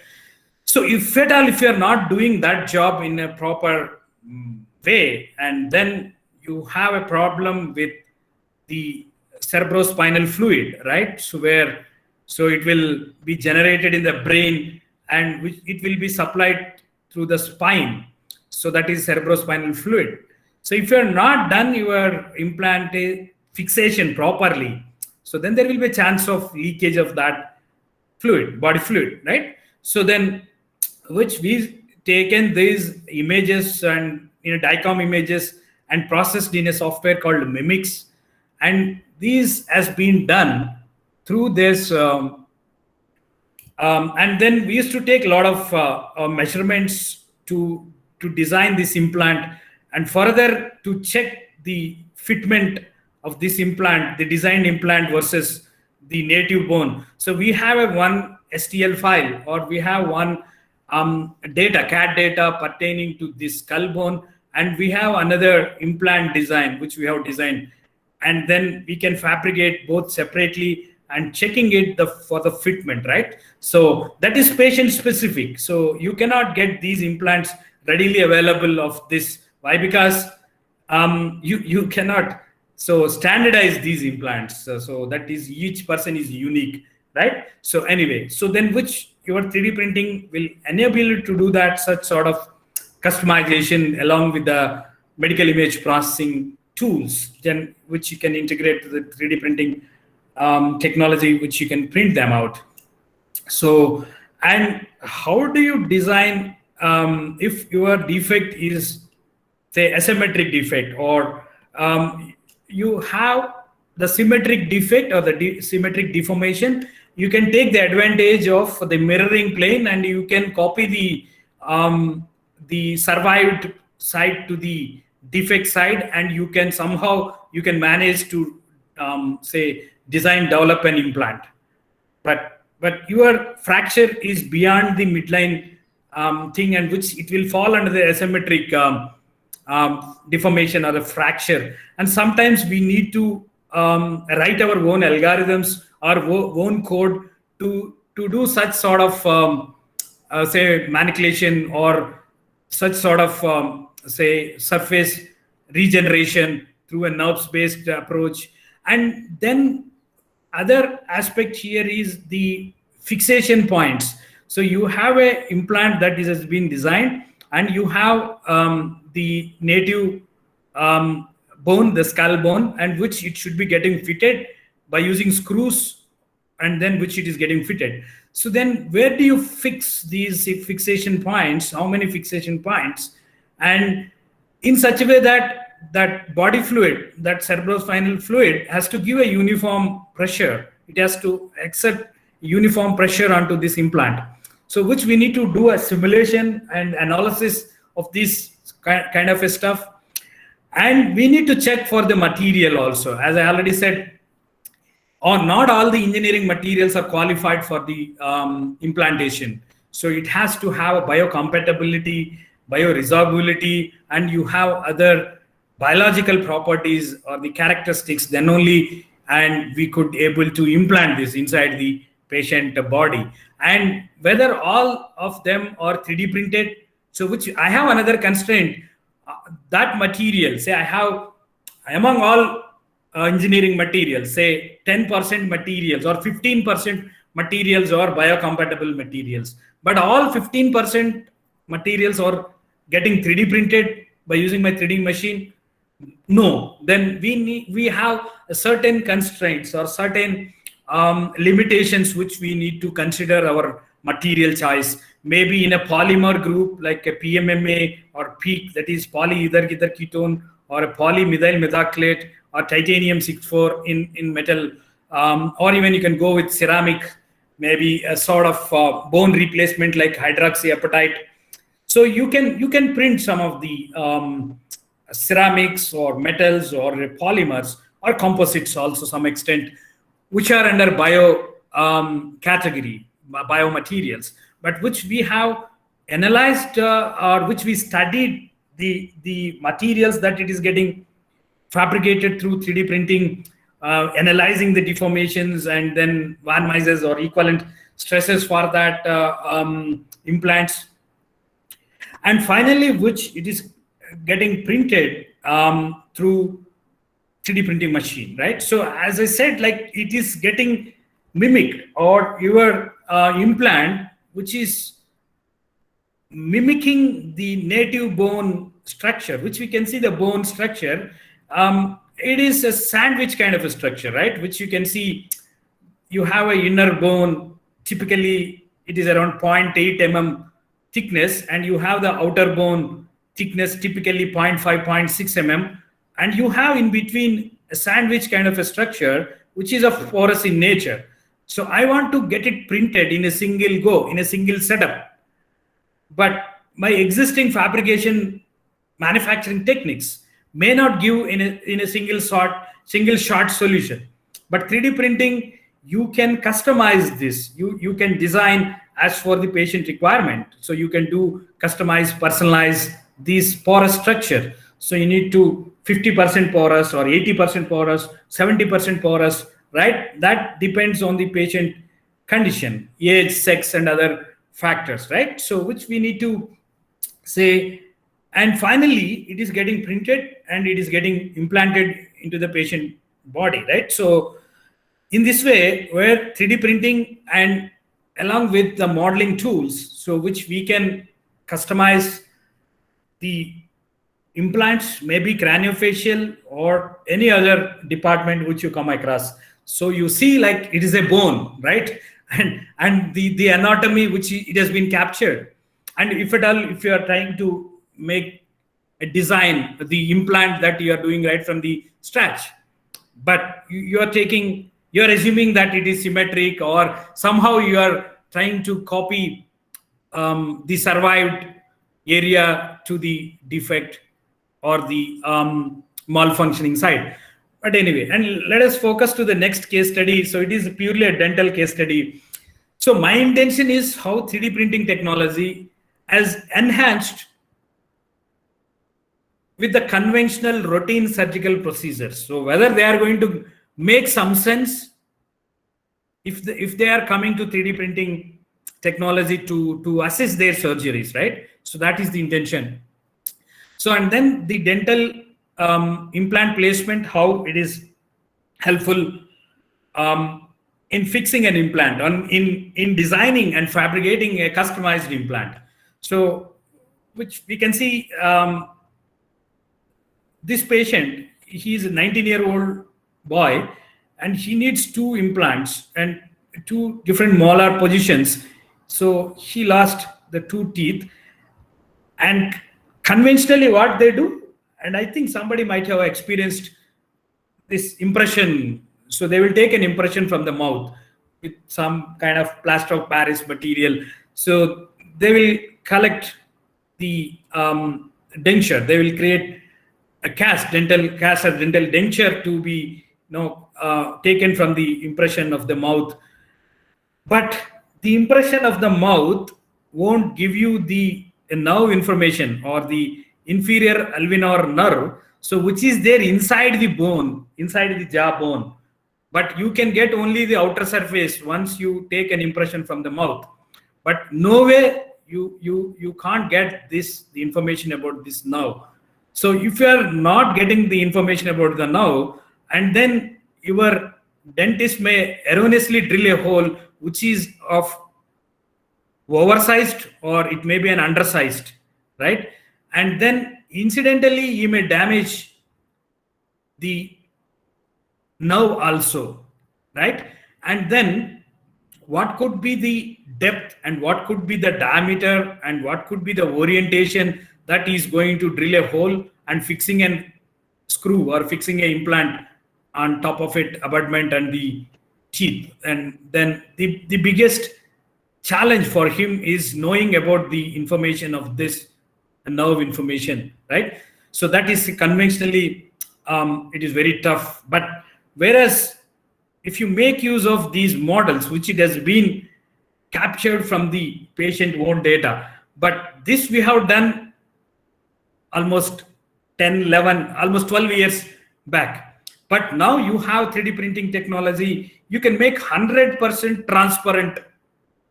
So if at all, if you are not doing that job in a proper way, and then you have a problem with the cerebrospinal fluid, right? So it will be generated in the brain, and it will be supplied through the spine. So that is cerebrospinal fluid. So if you are not done your implant fixation properly, so then there will be a chance of leakage of that fluid, body fluid, right? So then, which we've taken these images and DICOM images and processed in a software called Mimics, and these has been done through this. And then we used to take a lot of measurements to design this implant, and further to check the fitment of this implant, the designed implant versus the native bone. So we have one STL file, or we have one CAD data pertaining to this skull bone, and we have another implant design which we have designed, and then we can fabricate both separately and checking it for the fitment, right? So that is patient specific. So you cannot get these implants readily available of this. Why? Because you cannot so standardize these implants. So that is, each person is unique, right? So anyway, so then which your 3D printing will enable you to do that such sort of customization along with the medical image processing tools, then which you can integrate to the 3D printing technology, which you can print them out. So, and how do you design if your defect is, say, asymmetric defect, or you have the symmetric defect or the symmetric deformation? You can take the advantage of the mirroring plane, and you can copy the survived side to the defect side, and you can somehow manage to say design, develop an implant. But your fracture is beyond the midline thing, and which it will fall under the asymmetric deformation or the fracture. And sometimes we need to write our own algorithms or own code to do such sort of say manipulation, or such sort of say surface regeneration through a nerves-based approach. And then other aspect here is the fixation points. So you have a implant that has been designed, and you have the native bone, the skull bone, and which it should be getting fitted by using screws, and then which it is getting fitted. So then where do you fix these fixation points? How many fixation points? And in such a way that body fluid, that cerebrospinal fluid, has to give a uniform pressure. It has to accept uniform pressure onto this implant. So which we need to do a simulation and analysis of this kind of stuff. And we need to check for the material also. As I already said, not all the engineering materials are qualified for the implantation. So it has to have a biocompatibility, bioresorbability, and you have other biological properties or the characteristics, then only and we could able to implant this inside the patient body. And whether all of them are 3D printed, so which I have another constraint, that material, say I have among all engineering materials, say 10% materials or 15% materials are biocompatible materials, but all 15% materials are getting 3D printed by using my 3D machine. No, then we have certain constraints or certain limitations which we need to consider our material choice. Maybe in a polymer group like a PMMA or PEEK, that is polyether ketone, or a polymethyl methacrylate, or titanium 64 in metal, or even you can go with ceramic, maybe a sort of bone replacement like hydroxyapatite. So you can print some of the ceramics or metals or polymers or composites also some extent, which are under bio category, biomaterials, but which we have analyzed or which we studied the materials that it is getting fabricated through 3D printing, analyzing the deformations and then Van Mises or equivalent stresses for that implants. And finally, which it is getting printed through 3D printing machine, right? So as I said, like it is getting mimicked, or your implant, which is mimicking the native bone structure, which we can see the bone structure. It is a sandwich kind of a structure, right? Which you can see, you have an inner bone, typically it is around 0.8 mm thickness, and you have the outer bone thickness, typically 0.5, 0.6 mm, and you have in between a sandwich kind of a structure, which is of porous in nature. So I want to get it printed in a single go, in a single setup. But my existing fabrication manufacturing techniques may not give in a single shot solution. But 3D printing, you can customize this. You can design as for the patient requirement. So you can do customize, personalize this porous structure. So you need to 50% porous or 80% porous, 70% porous, right? That depends on the patient condition, age, sex, and other factors, right? So which we need to say, and finally it is getting printed and it is getting implanted into the patient body, right? So in this way, where 3D printing and along with the modeling tools, so which we can customize the implants, maybe craniofacial or any other department which you come across. So you see, like, it is a bone, right? And the anatomy which it has been captured. And if at all, if you are trying to make a design, the implant that you are doing right from the scratch, but you are taking, you are assuming that it is symmetric, or somehow you are trying to copy the survived area to the defect or the malfunctioning side. But anyway, and let us focus to the next case study. So it is purely a dental case study. So my intention is how 3D printing technology has enhanced with the conventional routine surgical procedures. So whether they are going to make some sense if they are coming to 3D printing technology to assist their surgeries, right? So that is the intention. So, and then the dental implant placement, how it is helpful in fixing an implant, in designing and fabricating a customized implant. So, which we can see, this patient, he's a 19-year-old boy, and he needs 2 implants and 2 different molar positions. So he lost the 2 teeth, and conventionally what they do, and I think somebody might have experienced this impression. So they will take an impression from the mouth with some kind of plaster of Paris material. So they will collect the denture. They will create a dental denture to be taken from the impression of the mouth. But the impression of the mouth won't give you the nerve information or the inferior alveolar nerve, so which is there inside the bone, inside the jaw bone. But you can get only the outer surface once you take an impression from the mouth. But no way you can't get the information about this nerve. So if you are not getting the information about the nerve, and then your dentist may erroneously drill a hole which is of oversized, or it may be an undersized, right? And then incidentally you may damage the nerve also, right? And then what could be the depth, and what could be the diameter, and what could be the orientation that is going to drill a hole and fixing a screw or fixing an implant on top of it, abutment and the teeth. And then the biggest challenge for him is knowing about the information of this nerve information, right? So that is conventionally it is very tough. But whereas if you make use of these models, which it has been captured from the patient own data, but this we have done almost 10, 11, almost 12 years back. But now you have 3D printing technology, you can make 100% transparent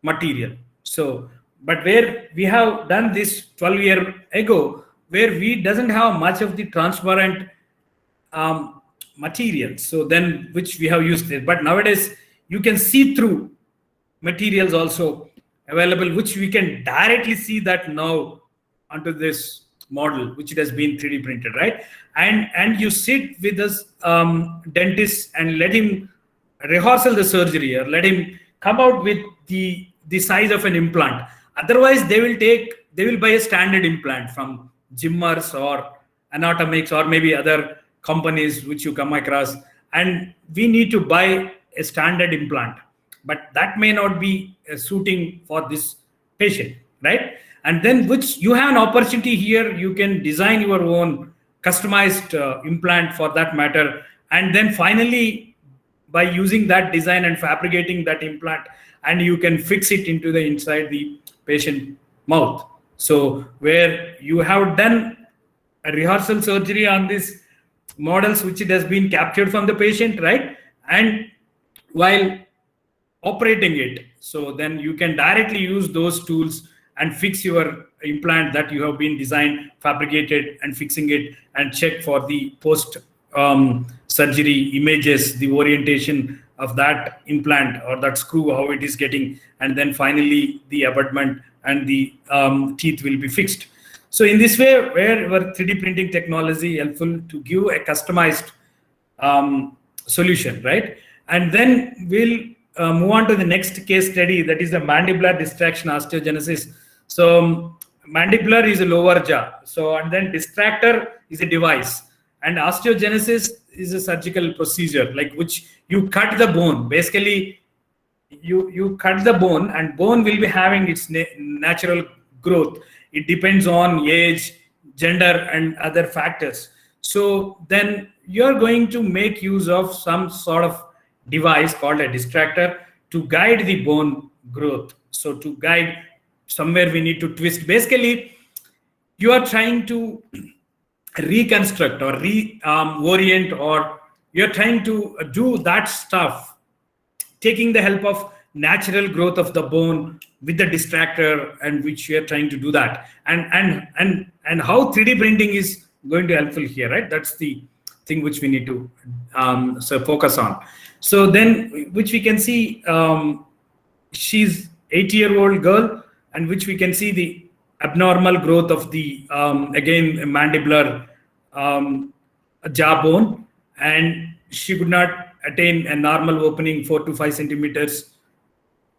material. So, but where we have done this 12 years ago, where we doesn't have much of the transparent materials, so then which we have used it. But nowadays you can see through materials also available, which we can directly see that now onto this model, which it has been 3D printed, right? And you sit with this dentist and let him rehearsal the surgery, or let him come out with the size of an implant. Otherwise they will buy a standard implant from Jimmers or Anatomics or maybe other companies which you come across, and we need to buy a standard implant, but that may not be suiting for this patient, right? And then which you have an opportunity here, you can design your own customized implant for that matter. And then finally, by using that design and fabricating that implant, and you can fix it into the inside the patient mouth. So where you have done a rehearsal surgery on these models, which it has been captured from the patient, right? And while operating it. So then you can directly use those tools and fix your implant that you have been designed, fabricated, and fixing it, and check for the post surgery images, the orientation of that implant or that screw, how it is getting, and then finally the abutment and the teeth will be fixed. So in this way, where our 3D printing technology helpful to give a customized solution, right? And then we'll move on to the next case study, that is the mandibular distraction osteogenesis. So mandibular is a lower jaw. So and then distractor is a device, and osteogenesis is a surgical procedure, like which you cut the bone. Basically, you cut the bone, and bone will be having its natural growth. It depends on age, gender, and other factors. So then you're going to make use of some sort of device called a distractor to guide the bone growth. So to guide somewhere we need to twist. Basically, you are trying to reconstruct or orient, or you're trying to do that stuff, taking the help of natural growth of the bone with the distractor, and which we are trying to do that. And how 3D printing is going to helpful here, right? That's the thing which we need to focus on. So then, which we can see, she's 8-year-old girl, and which we can see the abnormal growth of the again mandibular jawbone, and she could not attain a normal opening 4 to 5 centimeters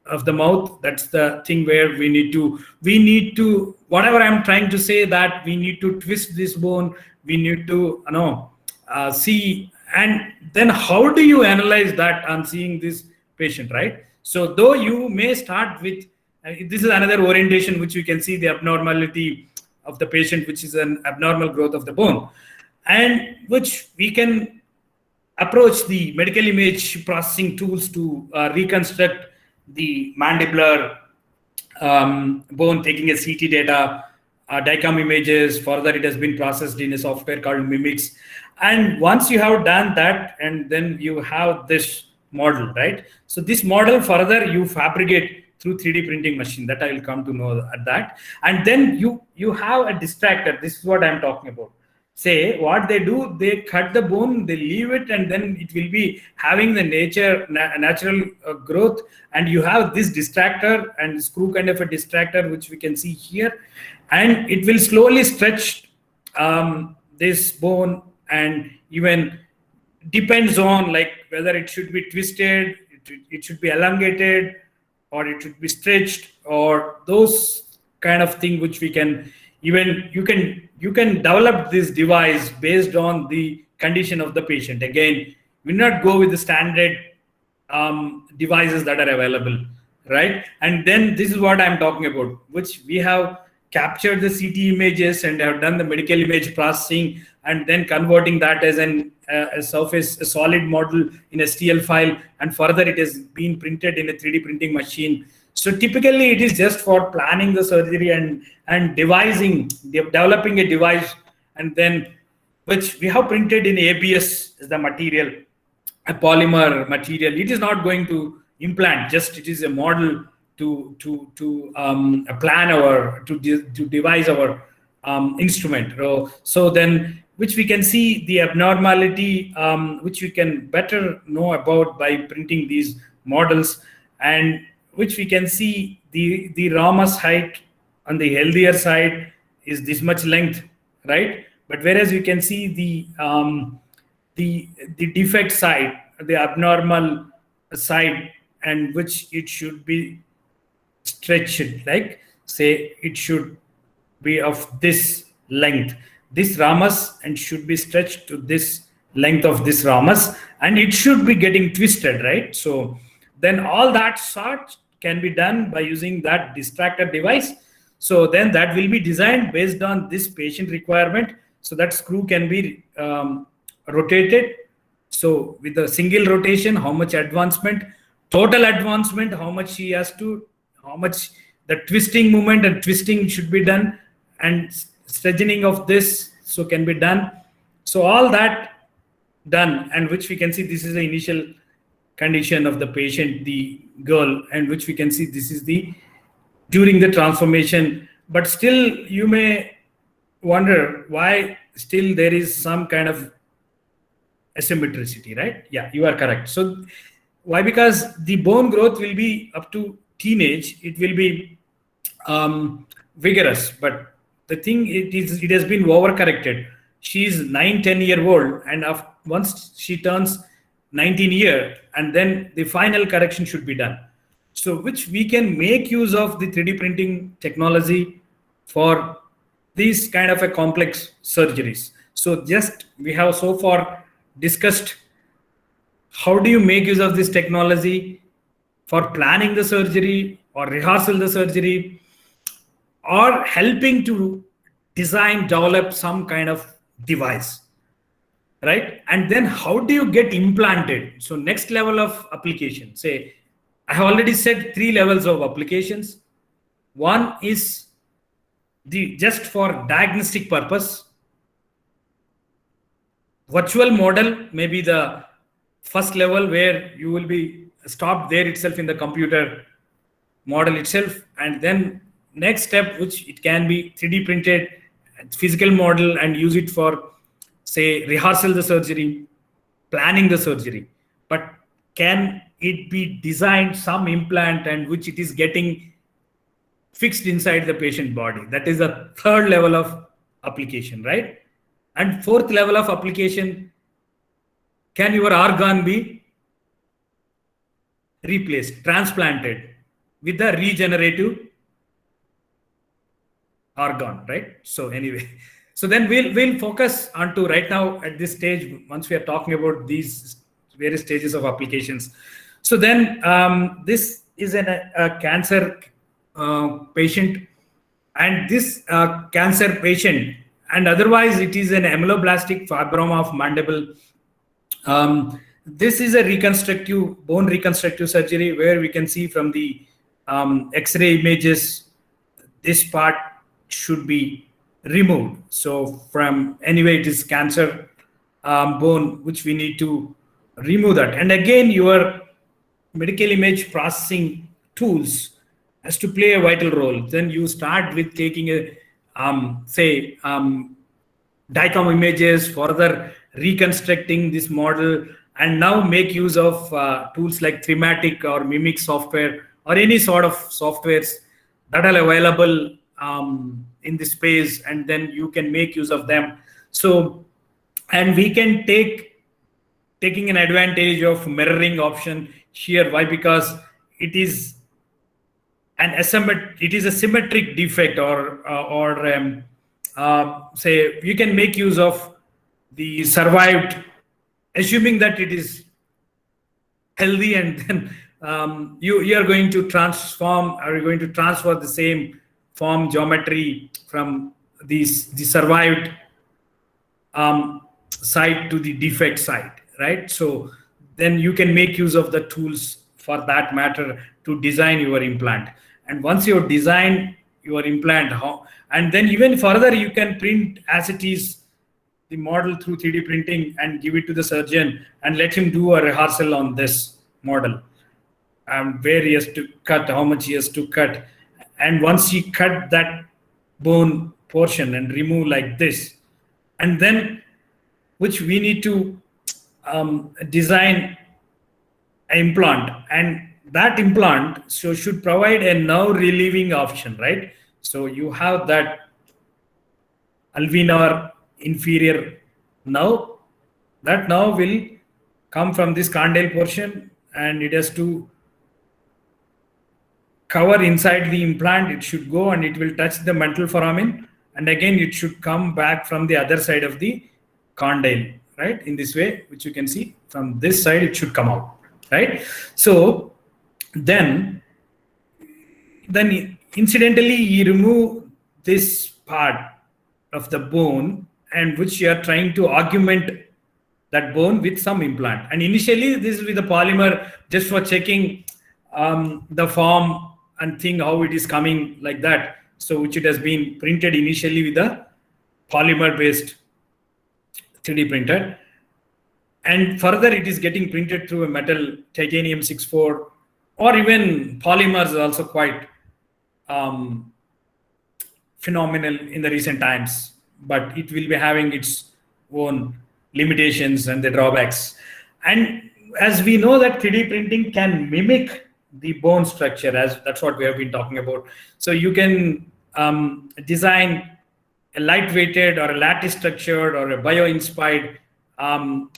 of the mouth. That's the thing where we need to whatever I'm trying to say, that we need to twist this bone. We need to see, and then how do you analyze that on seeing this patient, right? So though you may start with this is another orientation which we can see the abnormality of the patient, which is an abnormal growth of the bone, and which we can approach the medical image processing tools to reconstruct the mandibular bone, taking a CT data, DICOM images. Further, it has been processed in a software called Mimics. And once you have done that, and then you have this model, right? So this model further you fabricate through 3D printing machine, that I will come to know at that. And then you have a distractor. This is what I'm talking about. Say what they do, they cut the bone, they leave it, and then it will be having the natural growth. And you have this distractor and screw kind of a distractor, which we can see here, and it will slowly stretch this bone, and even depends on like whether it should be twisted, it should be elongated, or it should be stretched, or those kind of thing, which we can even you can develop this device based on the condition of the patient. Again, we not go with the standard devices that are available, right? And then this is what I'm talking about, which we have captured the CT images and have done the medical image processing, and then converting that as a solid model in a STL file, and further it has been printed in a 3D printing machine. So typically it is just for planning the surgery and developing a device, and then which we have printed in ABS as the material, a polymer material. It is not going to implant, just it is a model to plan our to devise our instrument. So then, which we can see the abnormality, which we can better know about by printing these models, and which we can see the ramus height on the healthier side is this much length, right? But whereas you can see the defect side, the abnormal side, and which it should be stretched, like say it should be of this length, this ramus, and should be stretched to this length of this ramus, and it should be getting twisted, right? So then all that sort can be done by using that distractor device. So then that will be designed based on this patient requirement. So that screw can be rotated. So with a single rotation, how much advancement, total advancement, how much the twisting movement and twisting should be done, and straightening of this so can be done. So all that done, and which we can see this is the initial condition of the patient, the girl, and which we can see this is the during the transformation. But still you may wonder why still there is some kind of asymmetricity, right? Yeah, you are correct. So why? Because the bone growth will be up to teenage, it will be vigorous, but the thing it has been overcorrected. She is 9-10-year-old, and once she turns 19 year, and then the final correction should be done. So which we can make use of the 3D printing technology for these kind of a complex surgeries. So just we have so far discussed how do you make use of this technology for planning the surgery or rehearsal the surgery, or helping to design, develop some kind of device, right? And then how do you get implanted? So next level of application, say, I have already said 3 levels of applications. One is just for diagnostic purpose. Virtual model may be the first level, where you will be stopped there itself in the computer model itself, and then next step, which it can be 3D printed physical model and use it for, say, rehearsal the surgery, planning the surgery. But can it be designed some implant and which it is getting fixed inside the patient body? That is the third level of application, right? And fourth level of application, can your organ be replaced, transplanted with the regenerative organ, right? So anyway, so then we'll focus on to right now at this stage, once we are talking about these various stages of applications. So then this is a cancer patient, and this cancer patient, and otherwise it is an ameloblastic fibroma of mandible. This is a reconstructive, bone reconstructive surgery, where we can see from the X-ray images, this part should be removed. So from anyway, it is cancer bone, which we need to remove that. And again, your medical image processing tools has to play a vital role. Then you start with taking a DICOM images, further reconstructing this model, and now make use of tools like Thematic or Mimic software, or any sort of softwares that are available in the space, and then you can make use of them. So, and we can taking an advantage of mirroring option here. Why? Because it is a symmetric defect, or say you can make use of the survived, assuming that it is healthy, and then you are going to transform, or you're going to transfer the same form geometry from the survived side to the defect side, right? So then you can make use of the tools for that matter to design your implant. And once you design your implant, and then even further you can print as it is the model through 3D printing and give it to the surgeon and let him do a rehearsal on this model, where he has to cut, how much he has to cut. And once he cut that bone portion and remove like this, and then which we need to design an implant, and that implant should provide a nerve relieving option, right? So you have that ulnar inferior nerve. That nerve will come from this condyle portion, and it has to cover inside the implant. It should go and it will touch the mental foramen, and again it should come back from the other side of the condyle, right? In this way, which you can see from this side, it should come out, right? So then incidentally you remove this part of the bone, and which you are trying to augment that bone with some implant. And initially this is with the polymer, just for checking the form and thing how it is coming like that. So which it has been printed initially with the polymer based 3D printer. and further it is getting printed through a metal, titanium 64, or even polymers is also quite phenomenal in the recent times, but it will be having its own limitations and the drawbacks. And as we know that 3D printing can mimic the bone structure, as that's what we have been talking about. So you can design a lightweighted or a lattice structured or a bio-inspired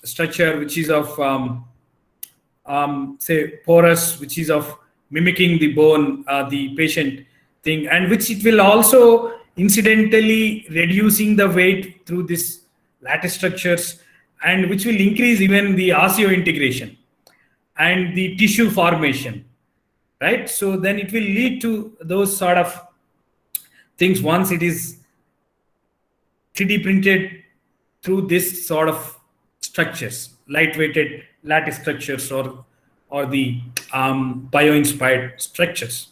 structure, which is of say porous, which is of mimicking the bone, the patient thing, and which it will also incidentally reducing the weight through this lattice structures, and which will increase even the osseointegration and the tissue formation, right? So then it will lead to those sort of things once it is 3D printed through this sort of structures, lightweighted lattice structures or the bio-inspired structures.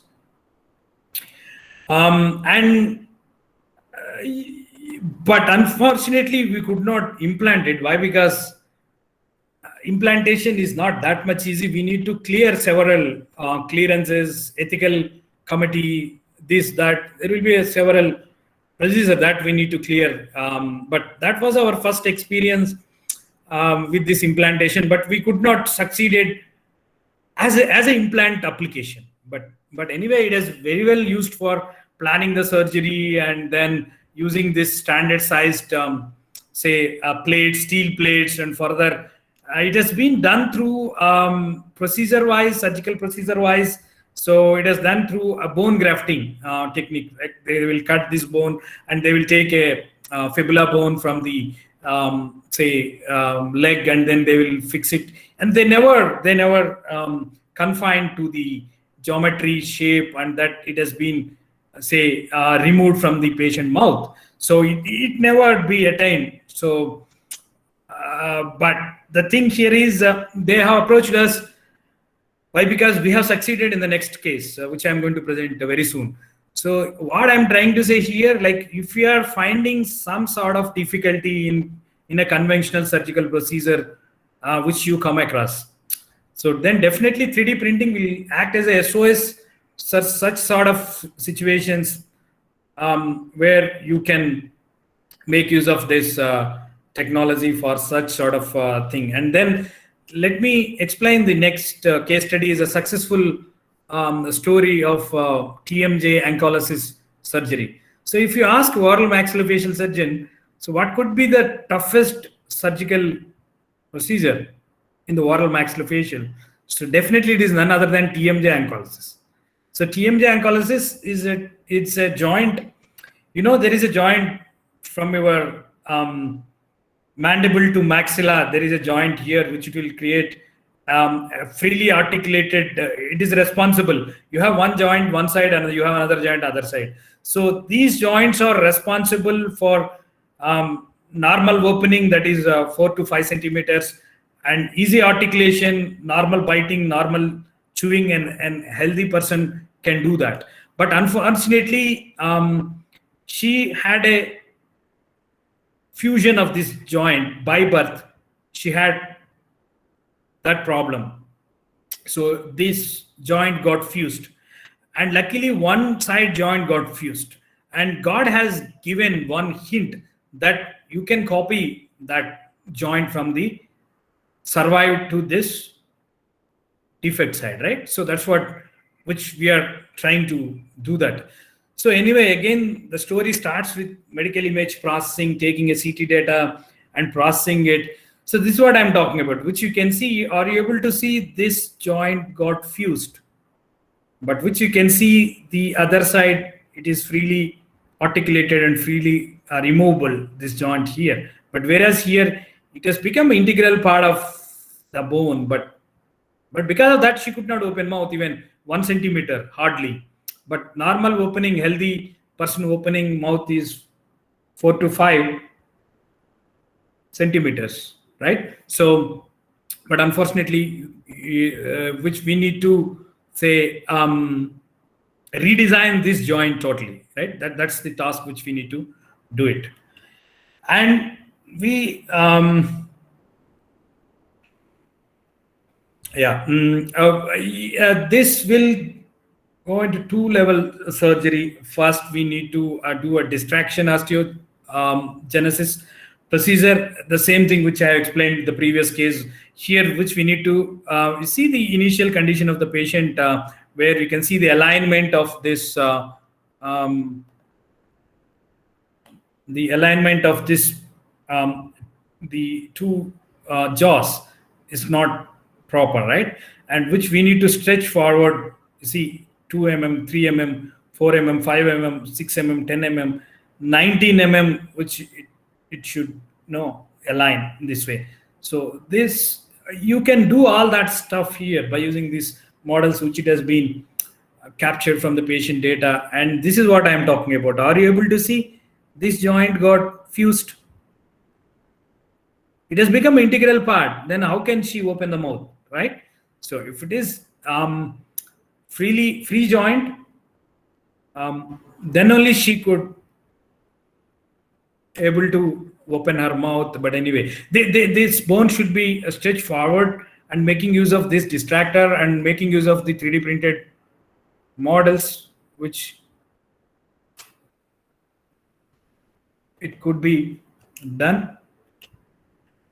But unfortunately, we could not implant it. Why? Because implantation is not that much easy. We need to clear several clearances, ethical committee, this, that. There will be several procedures that we need to clear. But that was our first experience with this implantation. But we could not succeed as an implant application. But anyway, it is very well used for planning the surgery and then using this standard sized say plates, steel plates, and further it has been done through procedure wise, surgical procedure wise. So it is done through a bone grafting technique. Like they will cut this bone and they will take a fibula bone from the leg, and then they will fix it, and they never confined to the geometry, shape, and that it has been removed from the patient mouth, so it never be attained. So but the thing here is they have approached us. Why? Because we have succeeded in the next case, which I'm going to present very soon. So what I'm trying to say here, like if you are finding some sort of difficulty in a conventional surgical procedure which you come across, so then definitely 3D printing will act as a SOS such sort of situations where you can make use of this technology for such sort of thing. And then let me explain the next case study is a successful story of TMJ ankylosis surgery. So if you ask oral maxillofacial surgeon, so what could be the toughest surgical procedure in the oral maxillofacial? So definitely it is none other than TMJ ankylosis. So TMJ ankylosis it's a joint. You know, there is a joint from your mandible to maxilla. There is a joint here which will create a freely articulated. It is responsible. You have one joint one side and you have another joint other side. So these joints are responsible for normal opening, that is 4 to 5 centimeters, and easy articulation, normal biting, normal chewing, and healthy person can do that. But unfortunately, she had a fusion of this joint by birth. She had that problem. So this joint got fused, and luckily one side joint got fused. And God has given one hint that you can copy that joint from the survive to this defect side, right? So that's which we are trying to do that. So anyway, again, the story starts with medical image processing, taking a CT data and processing it. So this is what I'm talking about, which you can see. Are you able to see this joint got fused? But which you can see the other side, it is freely articulated and freely removable, this joint here. But whereas here, it has become an integral part of the bone. But because of that, she could not open mouth even 1 centimeter, hardly. But normal opening, healthy person opening mouth is 4 to 5 centimeters, right? So, but unfortunately, which we need to say, redesign this joint totally, right? That's the task which we need to do it. And we Yeah. This will go into two-level surgery. First, we need to do a distraction osteogenesis procedure. The same thing which I explained in the previous case here, which we need to see the initial condition of the patient, where we can see the alignment of this. Um, the alignment of this the two jaws is not proper, right? And which we need to stretch forward. You see, 2 mm, 3 mm, 4 mm, 5 mm, 6 mm, 10 mm, 19 mm, which it should align in this way. So this, you can do all that stuff here by using these models which it has been captured from the patient data. And this is what I am talking about. Are you able to see this joint got fused? It has become an integral part. Then how can she open the mouth, right? So if it is free joint, then only she could able to open her mouth. But anyway, this bone should be stretched forward, and making use of this distractor and making use of the 3D printed models, which it could be done,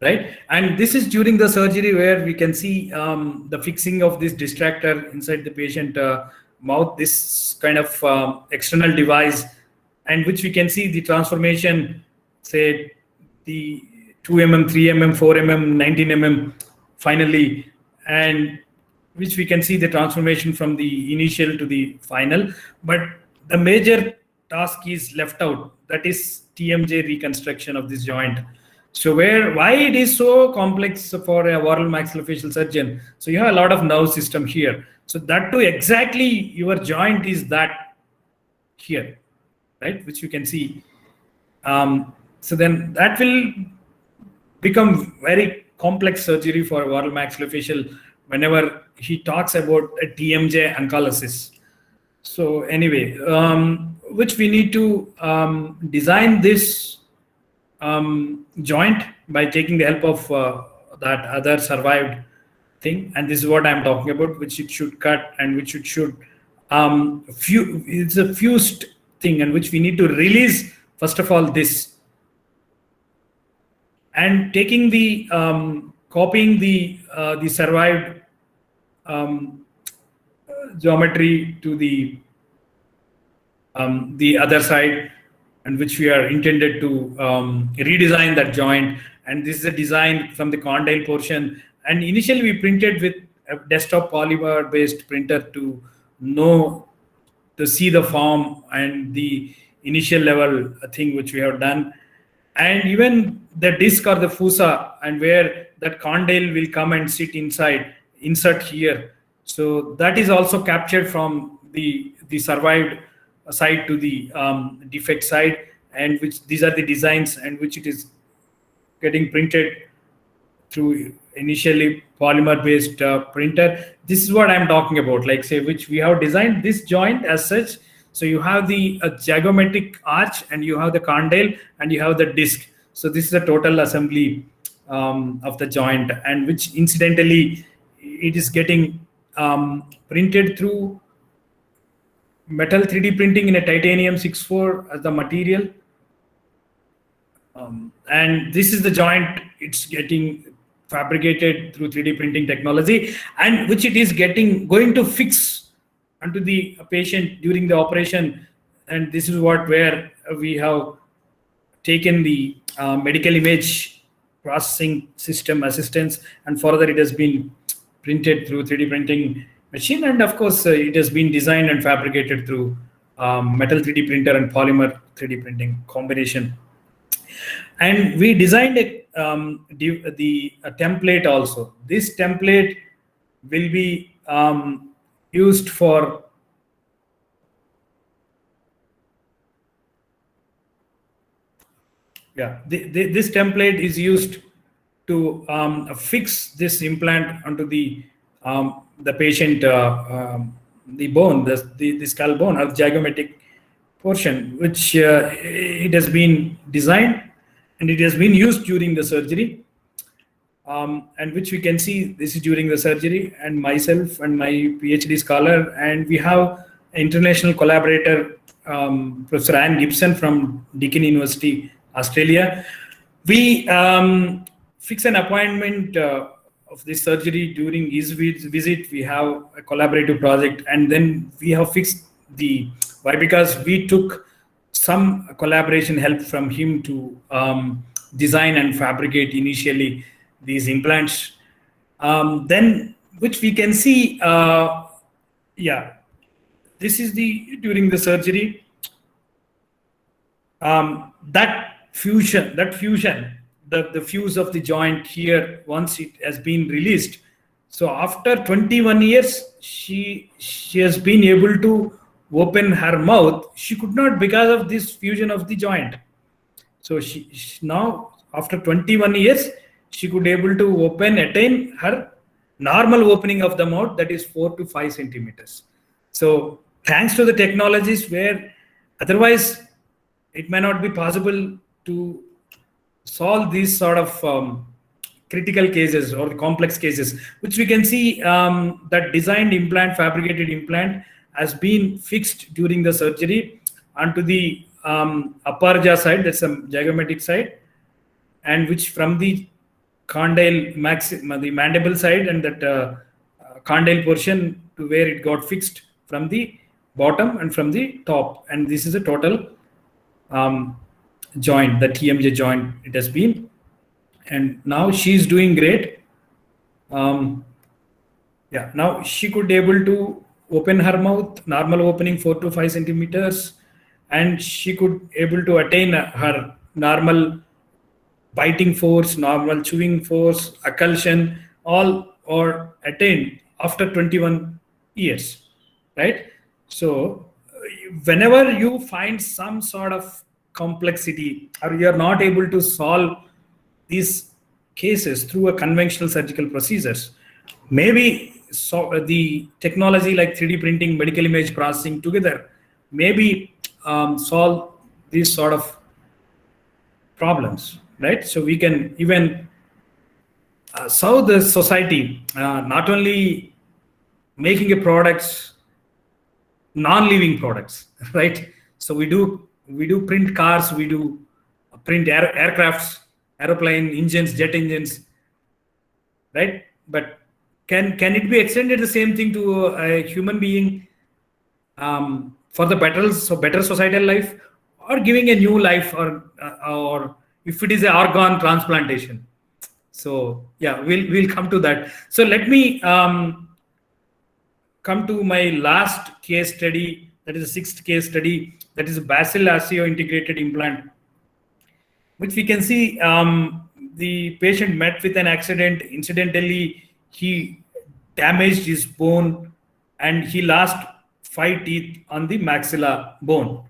right? And this is during the surgery where we can see the fixing of this distractor inside the patient mouth, this kind of external device, and which we can see the transformation, say the 2 mm, 3 mm, 4 mm, 19 mm finally, and which we can see the transformation from the initial to the final. But the major task is left out, that is TMJ reconstruction of this joint. So why it is so complex for a oral maxillofacial surgeon? So you have a lot of nerve system here. So that too, exactly your joint is that here, right? Which you can see. So then that will become very complex surgery for oral maxillofacial whenever he talks about a TMJ oncolysis. So anyway, which we need to design this joint by taking the help of that other survived thing, and this is what I'm talking about, which it should cut and which it should it's a fused thing, and which we need to release first of all this, and taking the copying the survived geometry to the other side, and which we are intended to redesign that joint. And this is a design from the condyle portion, and initially we printed with a desktop polymer based printer to see the form and the initial level thing which we have done, and even the disc or the fossa, and where that condyle will come and sit insert here. So that is also captured from the survived side to the defect side, and which these are the designs, and which it is getting printed through initially polymer based printer. This is what I'm talking about, like say, which we have designed this joint as such. So you have the zygomatic arch, and you have the condyle, and you have the disc. So this is a total assembly of the joint, and which incidentally it is getting printed through metal 3D printing in a titanium 6.4 as the material. And this is the joint, it's getting fabricated through 3D printing technology, and which it is going to fix onto the patient during the operation. And this is where we have taken the medical image processing system assistance, and further it has been printed through 3D printing machine, and of course it has been designed and fabricated through metal 3D printer and polymer 3D printing combination. And we designed a template also. This template will be used for this template is used to fix this implant onto the patient, the bone, the skull bone, or zygomatic portion, which it has been designed and it has been used during the surgery. and which we can see this is during the surgery, and myself and my PhD scholar, and we have international collaborator, Professor Anne Gibson from Deakin University, Australia. We fix an appointment of this surgery during his visit. We have a collaborative project, and then we have fixed the why, because we took some collaboration help from him to design and fabricate initially these implants. Then, which we can see, this is the during the surgery. That fusion, the fuse of the joint here, once it has been released. So after 21 years, she has been able to open her mouth. She could not because of this fusion of the joint. So she now, after 21 years, she could able to attain her normal opening of the mouth, that is 4 to 5 centimeters. So thanks to the technologies, where otherwise it may not be possible to solve these sort of critical cases or the complex cases, which we can see that designed implant, fabricated implant has been fixed during the surgery onto the upper jaw side, that's a zygomatic side, and which from the condyle the mandible side, and that condyle portion to where it got fixed from the bottom and from the top, and this is a total joint, the TMJ joint it has been, and now she's doing great. Now she could able to open her mouth, normal opening 4 to 5 centimeters, and she could able to attain her normal biting force, normal chewing force, occlusion, all are attained after 21 years, right? So whenever you find some sort of complexity, or you are not able to solve these cases through a conventional surgical procedures, maybe the technology like 3D printing, medical image processing together maybe solve these sort of problems, right? So we can even serve the society, not only making a products, non-living products, right? So we do print cars, we do print aircrafts, aeroplane engines, jet engines, right? But can it be extended the same thing to a human being for the better societal life, or giving a new life, or if it is an organ transplantation? So yeah, we'll come to that. So let me come to my last case study, that is the 6th case study, that is a basal osteo integrated implant, which we can see the patient met with an accident. Incidentally, he damaged his bone and he lost 5 teeth on the maxilla bone,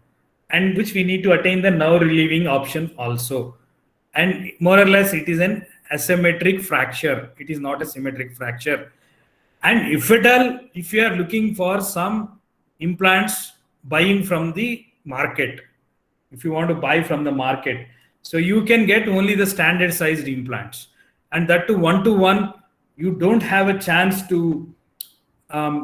and which we need to attain the nerve relieving option also. And more or less it is an asymmetric fracture, it is not a symmetric fracture. And if at all, if you are looking for some implants buying from the market, if you want to buy from the market, so you can get only the standard sized implants, and that to 1-to-1, you don't have a chance to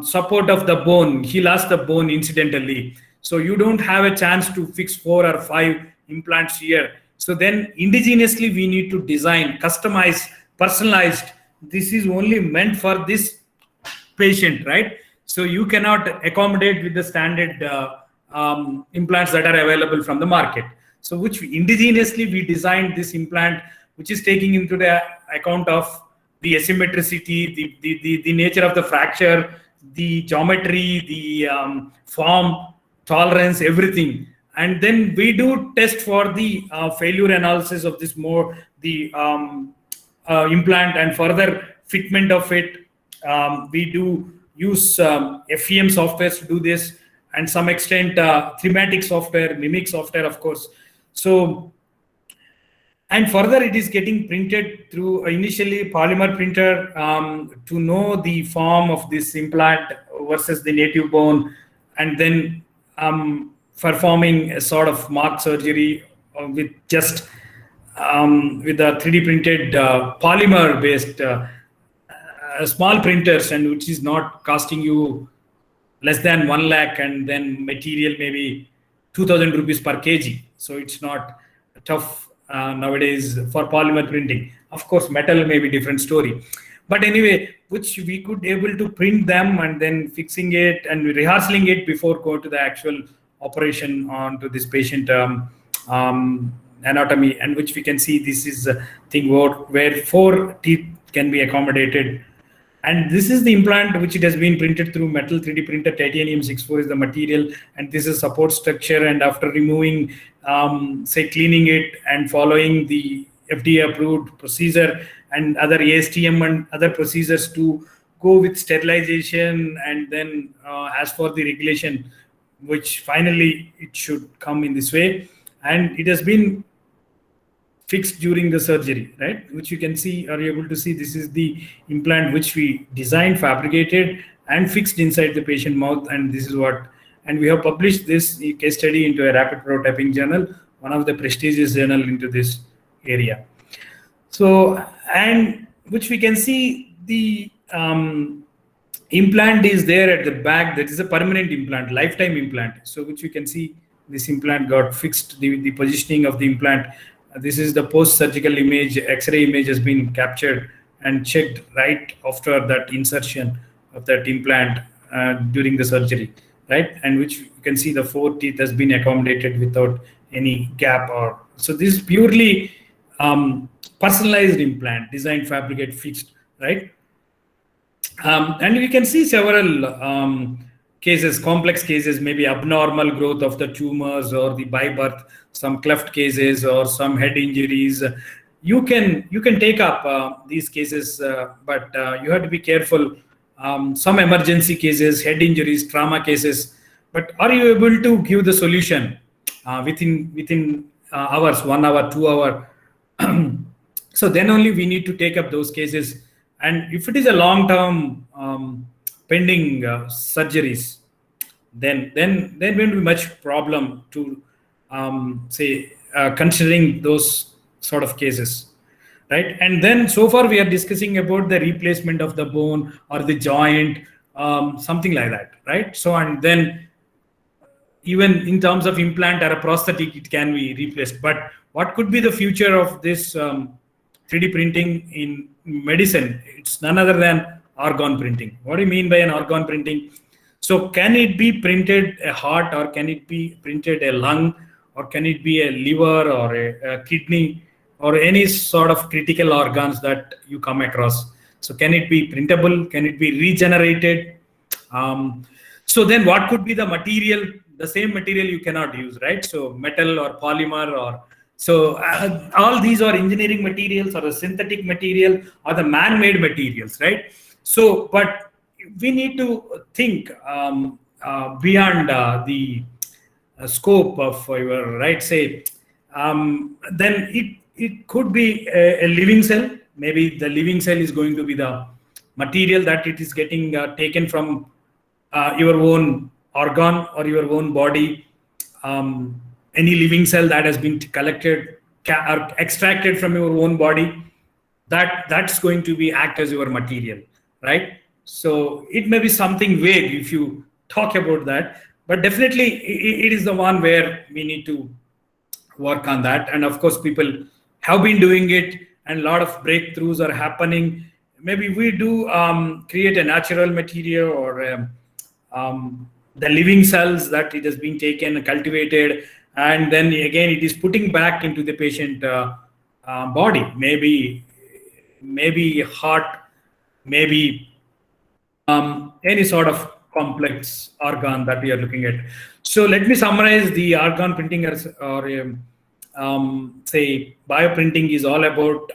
support of the bone. He lost the bone incidentally, so you don't have a chance to fix 4 or 5 implants here. So then indigenously we need to design, customize, personalized. This is only meant for this patient, right? So you cannot accommodate with the standard implants that are available from the market. So which indigenously we designed this implant, which is taking into the account of the asymmetricity, the nature of the fracture, the geometry, the form, tolerance, everything. And then we do test for the failure analysis of this the implant, and further fitment of it. We do use FEM software to do this, and some extent thematic software, mimic software, of course. So, and further it is getting printed through initially polymer printer to know the form of this implant versus the native bone, and then performing a sort of Mack-Surgery with just with the 3D printed polymer based small printers, and which is not costing you less than 1 lakh, and then material maybe 2000 rupees per kg. So it's not tough nowadays for polymer printing. Of course, metal may be different story. But anyway, which we could able to print them and then fixing it and rehearsing it before go to the actual operation onto this patient anatomy, and which we can see this is a thing where 4 teeth can be accommodated. And this is the implant which it has been printed through metal 3D printer. Titanium 64 is the material, and this is support structure. And after removing, say cleaning it and following the FDA approved procedure and other ASTM and other procedures to go with sterilization, and then as for the regulation, which finally it should come in this way. And it has been fixed during the surgery, right? Which you can see, are you able to see? This is the implant which we designed, fabricated, and fixed inside the patient mouth. And this is what, and we have published this case study into a rapid prototyping journal, one of the prestigious journal into this area. So, and which we can see the implant is there at the back. That is a permanent implant, lifetime implant. So which you can see this implant got fixed, the positioning of the implant. This is the post-surgical image, X-ray image has been captured and checked right after that insertion of that implant during the surgery, right? And which you can see the 4 teeth has been accommodated without any gap. Or so this is purely personalized implant, designed, fabricate, fixed, right? And we can see several cases, complex cases, maybe abnormal growth of the tumors or the by birth, some cleft cases or some head injuries. You can take up these cases, but you have to be careful. Some emergency cases, head injuries, trauma cases, but are you able to give the solution within hours, 1 hour, 2 hour? So then only we need to take up those cases. And if it is a long-term pending surgeries, then there won't be much problem to say considering those sort of cases, right? And then so far we are discussing about the replacement of the bone or the joint, something like that, right? So, and then even in terms of implant or a prosthetic, it can be replaced. But what could be the future of this 3D printing in medicine? It's none other than organ printing. What do you mean by an organ printing? So can it be printed a heart, or can it be printed a lung, or can it be a liver or a kidney, or any sort of critical organs that you come across? So can it be printable? Can it be regenerated? So then what could be the material? The same material you cannot use, right? So metal or polymer, or so all these are engineering materials or a synthetic material or the man-made materials, right? So, but we need to think beyond the scope of your, right? Say, then it could be a living cell. Maybe the living cell is going to be the material that it is getting taken from your own organ or your own body. Any living cell that has been collected or extracted from your own body, that's going to be act as your material, right? So it may be something vague if you talk about that, but definitely it is the one where we need to work on that. And of course, people have been doing it, and a lot of breakthroughs are happening. Maybe we do create a natural material, or the living cells that it has been taken, cultivated, and then again it is putting back into the patient body. Maybe heart, maybe any sort of complex organ that we are looking at. So let me summarize the organ printing or say bioprinting is all about.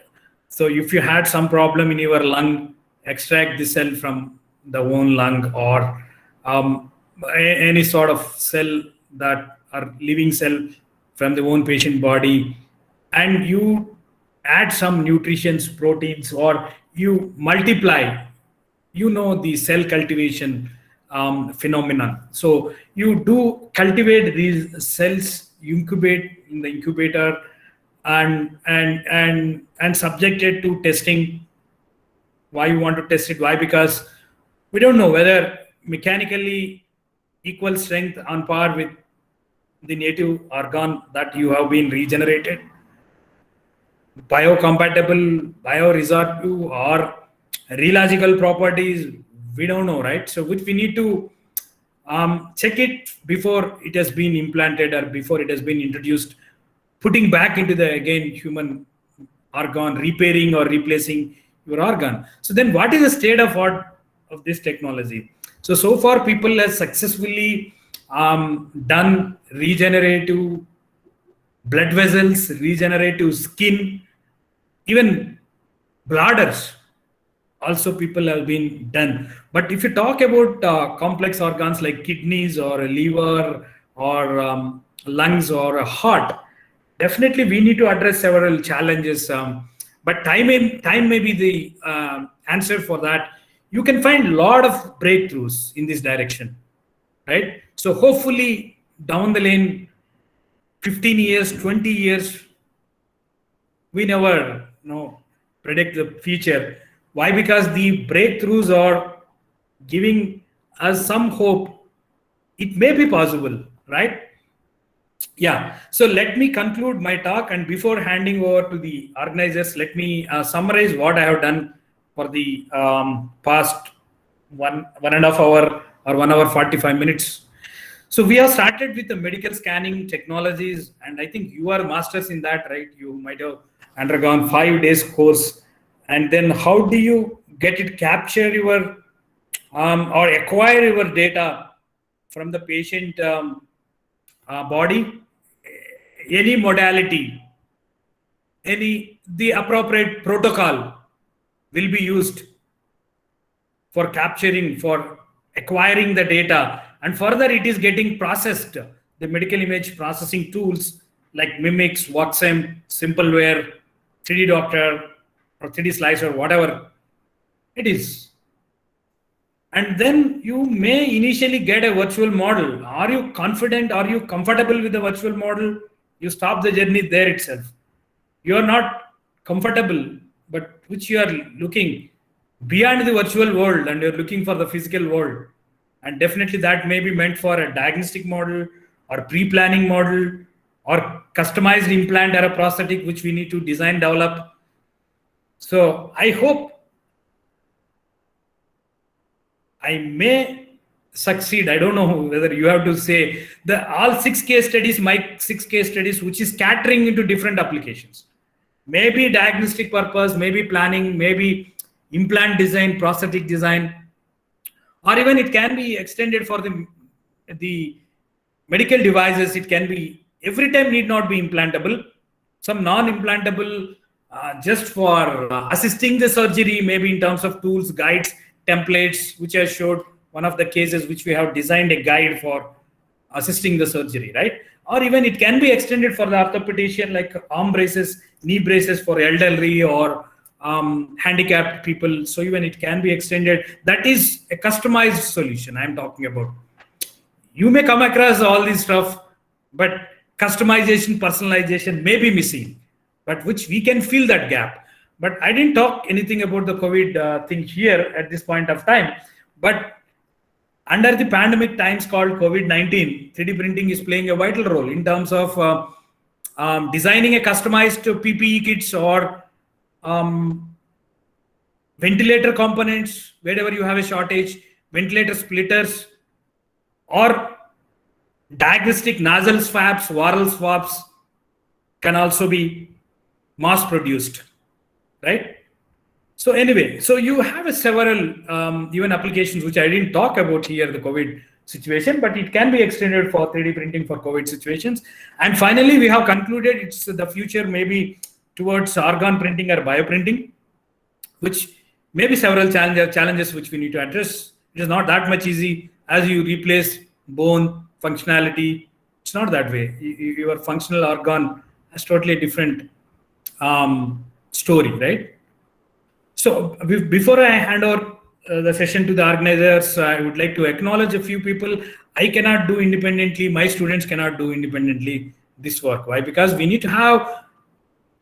So if you had some problem in your lung, extract the cell from the own lung, or any sort of cell that are living cell from the own patient body, and you add some nutrients, proteins, or you multiply, the cell cultivation phenomenon. So you do cultivate these cells, incubate in the incubator, and subjected to testing. Why you want to test it? Why? Because we don't know whether mechanically equal strength on par with the native organ that you have been regenerated, biocompatible, bioresorptive, or rheological properties, we don't know, right? So which we need to check it before it has been implanted or before it has been introduced, putting back into the again human organ, repairing or replacing your organ. So then what is the state of art of this technology? So far people have successfully done regenerative blood vessels, regenerative skin, even bladders also people have been done. But if you talk about complex organs like kidneys or a liver or lungs or a heart, definitely we need to address several challenges. But time may be the answer for that. You can find a lot of breakthroughs in this direction, right? So hopefully down the lane, 15 years, 20 years, we never predict the future. Why? Because the breakthroughs are giving us some hope. It may be possible, right? Yeah. So let me conclude my talk, and before handing over to the organizers, let me summarize what I have done for the past one and a half hour or 1 hour 45 minutes. So we have started with the medical scanning technologies, and I think you are masters in that, right? You might have undergone 5 days course, and then how do you get it, capture your or acquire your data from the patient body, any modality, the appropriate protocol will be used for capturing, for acquiring the data, and further it is getting processed. The medical image processing tools like Mimics, Watson, Simpleware, 3D Doctor, or 3D Slicer, whatever it is. And then you may initially get a virtual model. Are you confident? Are you comfortable with the virtual model? You stop the journey there itself. You are not comfortable, but which you are looking beyond the virtual world and you're looking for the physical world. And definitely that may be meant for a diagnostic model or pre-planning model or customized implant or a prosthetic, which we need to design, develop. So I hope I may succeed. I don't know whether you have to say all 6 case studies, my 6 case studies, which is scattering into different applications. Maybe diagnostic purpose, maybe planning, maybe implant design, prosthetic design, or even it can be extended for the medical devices. It can be every time need not be implantable. Some non-implantable just for assisting the surgery, maybe in terms of tools, guides, templates, which I showed one of the cases which we have designed a guide for assisting the surgery, right? Or even it can be extended for the orthopedician, like arm braces, knee braces for elderly or handicapped people. So even it can be extended. That is a customized solution I'm talking about. You may come across all this stuff, but customization, personalization may be missing, but which we can fill that gap. But I didn't talk anything about the COVID thing here at this point of time. But under the pandemic times called COVID-19, 3D printing is playing a vital role in terms of designing a customized PPE kits or ventilator components wherever you have a shortage, ventilator splitters, or diagnostic nasal swabs, oral swabs can also be mass produced, right? So anyway, so you have several even applications which I didn't talk about here, the COVID situation, but it can be extended for 3D printing for COVID situations. And finally, we have concluded it's the future maybe towards organ printing or bioprinting, which may be several challenges which we need to address. It is not that much easy as you replace bone functionality. It's not that way. Your functional organ has totally different story, right? So before I hand over the session to the organizers, I would like to acknowledge a few people. I cannot do independently. My students cannot do independently this work. Why? Because we need to have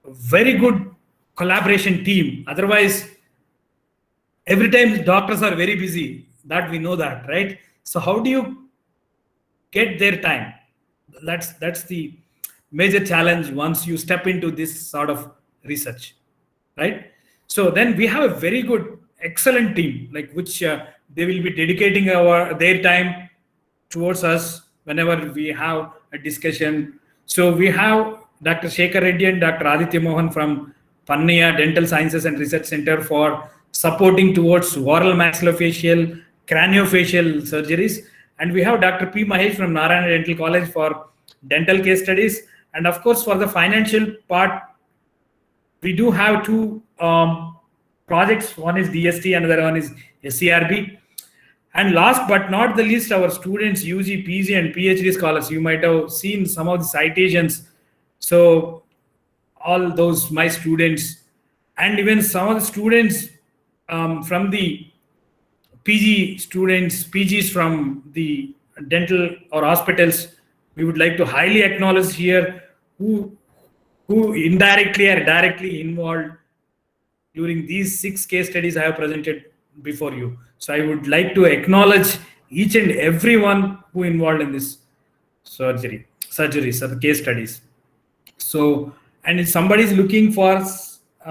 very good collaboration team. Otherwise, every time doctors are very busy, that we know that, right? So how do you get their time? That's the major challenge once you step into this sort of research, right? So then we have a very good, excellent team, like which they will be dedicating their time towards us whenever we have a discussion. So we have Dr. Shekhar Reddy and Dr. Aditya Mohan from Panniya Dental Sciences and Research Center for supporting towards oral maxillofacial, craniofacial surgeries. And we have Dr. P. Mahesh from Narayana Dental College for dental case studies. And of course, for the financial part, we do have two projects. One is DST, another one is SCRB. And last but not the least, our students, UG, PG, and PhD scholars. You might have seen some of the citations. So all those my students, and even some of the students from the PG students, PGs from the dental or hospitals, we would like to highly acknowledge here who indirectly or directly involved during these 6 case studies I have presented before you. So I would like to acknowledge each and everyone who involved in this surgeries or the case studies. So, and if somebody is looking for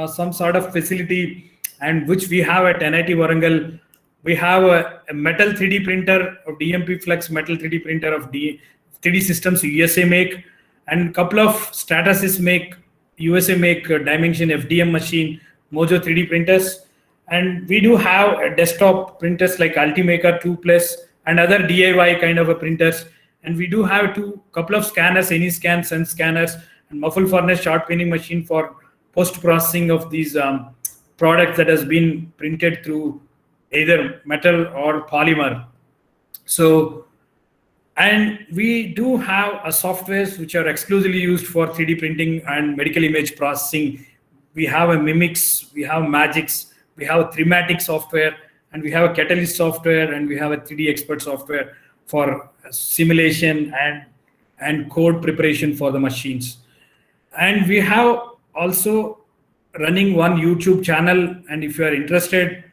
some sort of facility, and which we have at NIT Warangal, we have a metal 3D printer of DMP Flex metal 3D printer of 3D systems USA make, and couple of Stratasys make, USA make Dimension FDM machine, Mojo 3D printers. And we do have desktop printers like Ultimaker 2 Plus and other DIY kind of a printers. And we do have couple of scanners, AnyScan, Sense scanners, and muffle furnace short printing machine for post-processing of these products that has been printed through either metal or polymer. So, and we do have a softwares which are exclusively used for 3D printing and medical image processing. We have a Mimix, we have Magix, we have a Thematic software, and we have a Catalyst software, and we have a 3D Expert software for simulation and code preparation for the machines. And we have also running one YouTube channel, and if you are interested,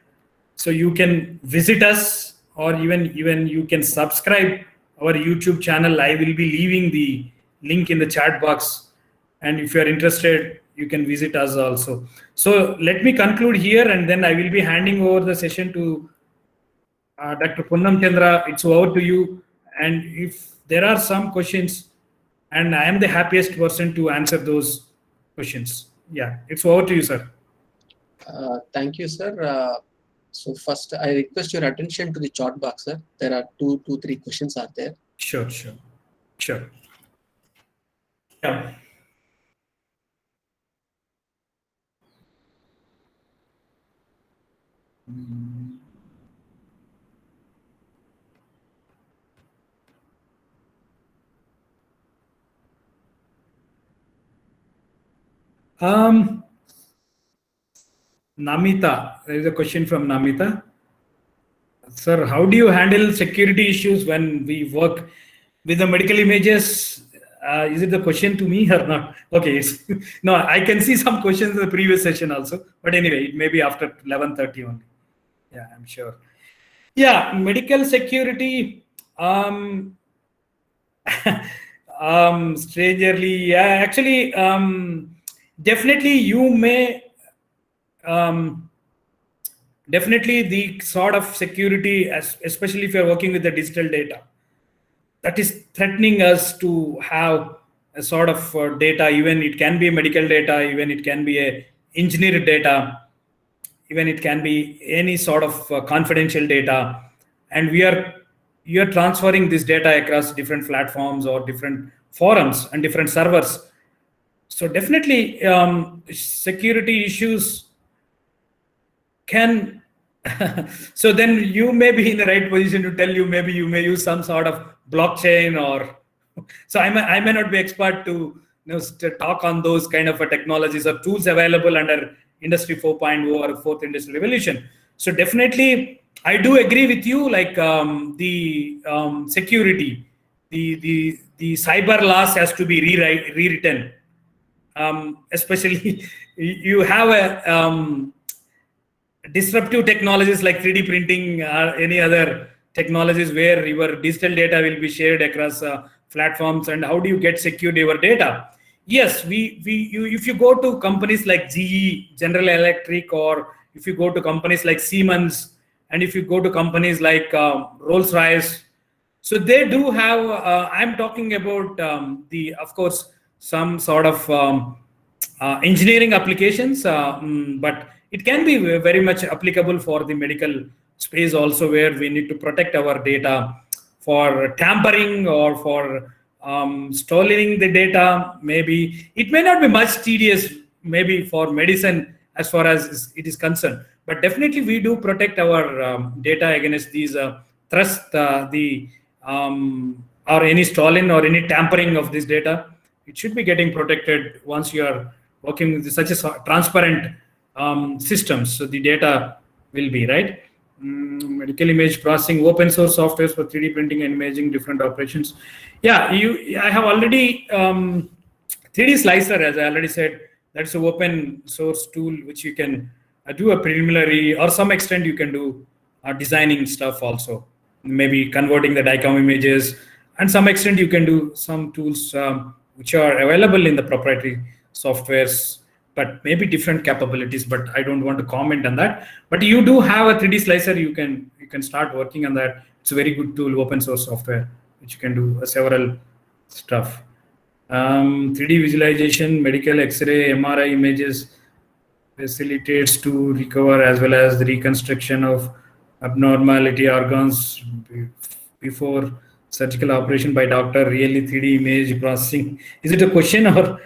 so you can visit us, or even you can subscribe our YouTube channel. I will be leaving the link in the chat box, and if you are interested, you can visit us also. So let me conclude here, and then I will be handing over the session to Dr. Punnam Chandra. It's over to you. And if there are some questions, and I am the happiest person to answer those questions. Yeah, it's over to you, sir. Thank you, sir. So first, I request your attention to the chat box, sir. There are three questions are there. Sure. Yeah. Namita, there is a question from Namita. Sir, how do you handle security issues when we work with the medical images? Is it the question to me or not? Okay, no, I can see some questions in the previous session also, but anyway, it may be after 11:30 only. Yeah, I'm sure. Yeah, medical security. Strangely, yeah, actually, definitely you may. Definitely the sort of security, especially if you're working with the digital data, that is threatening us to have a sort of data. Even it can be medical data, even it can be a engineered data, even it can be any sort of confidential data, and you are transferring this data across different platforms or different forums and different servers. So definitely security issues can so then you may be in the right position to tell you, maybe you may use some sort of blockchain, or so I may not be expert to to talk on those kind of technologies or tools available under Industry 4.0 or fourth industrial revolution. So definitely I do agree with you, like the security, the cyber laws has to be rewritten. especially you have a disruptive technologies like 3D printing or any other technologies where your digital data will be shared across platforms, and how do you get secured your data? Yes, if you go to companies like GE, General Electric, or if you go to companies like Siemens, and if you go to companies like Rolls-Royce, so they do have, I'm talking about of course, some sort of engineering applications, but it can be very much applicable for the medical space also, where we need to protect our data for tampering or for storing the data. Maybe it may not be much tedious, maybe for medicine as far as it is concerned, but definitely we do protect our data against these thrust, or any stolen or any tampering of this data. It should be getting protected once you are working with such a transparent systems. So the data will be right. Medical image processing, open source software for 3D printing and imaging different operations. Yeah, I have already 3D slicer, as I already said. That's an open source tool which you can do a preliminary, or some extent you can do designing stuff also. Maybe converting the DICOM images, and some extent you can do some tools which are available in the proprietary softwares, but maybe different capabilities. But I don't want to comment on that. But you do have a 3D slicer. You can start working on that. It's a very good tool, open source software, which you can do several stuff. 3D visualization, medical X-ray, MRI images facilitates to recover as well as the reconstruction of abnormality organs before surgical operation by doctor. Really, 3D image processing, is it a question, or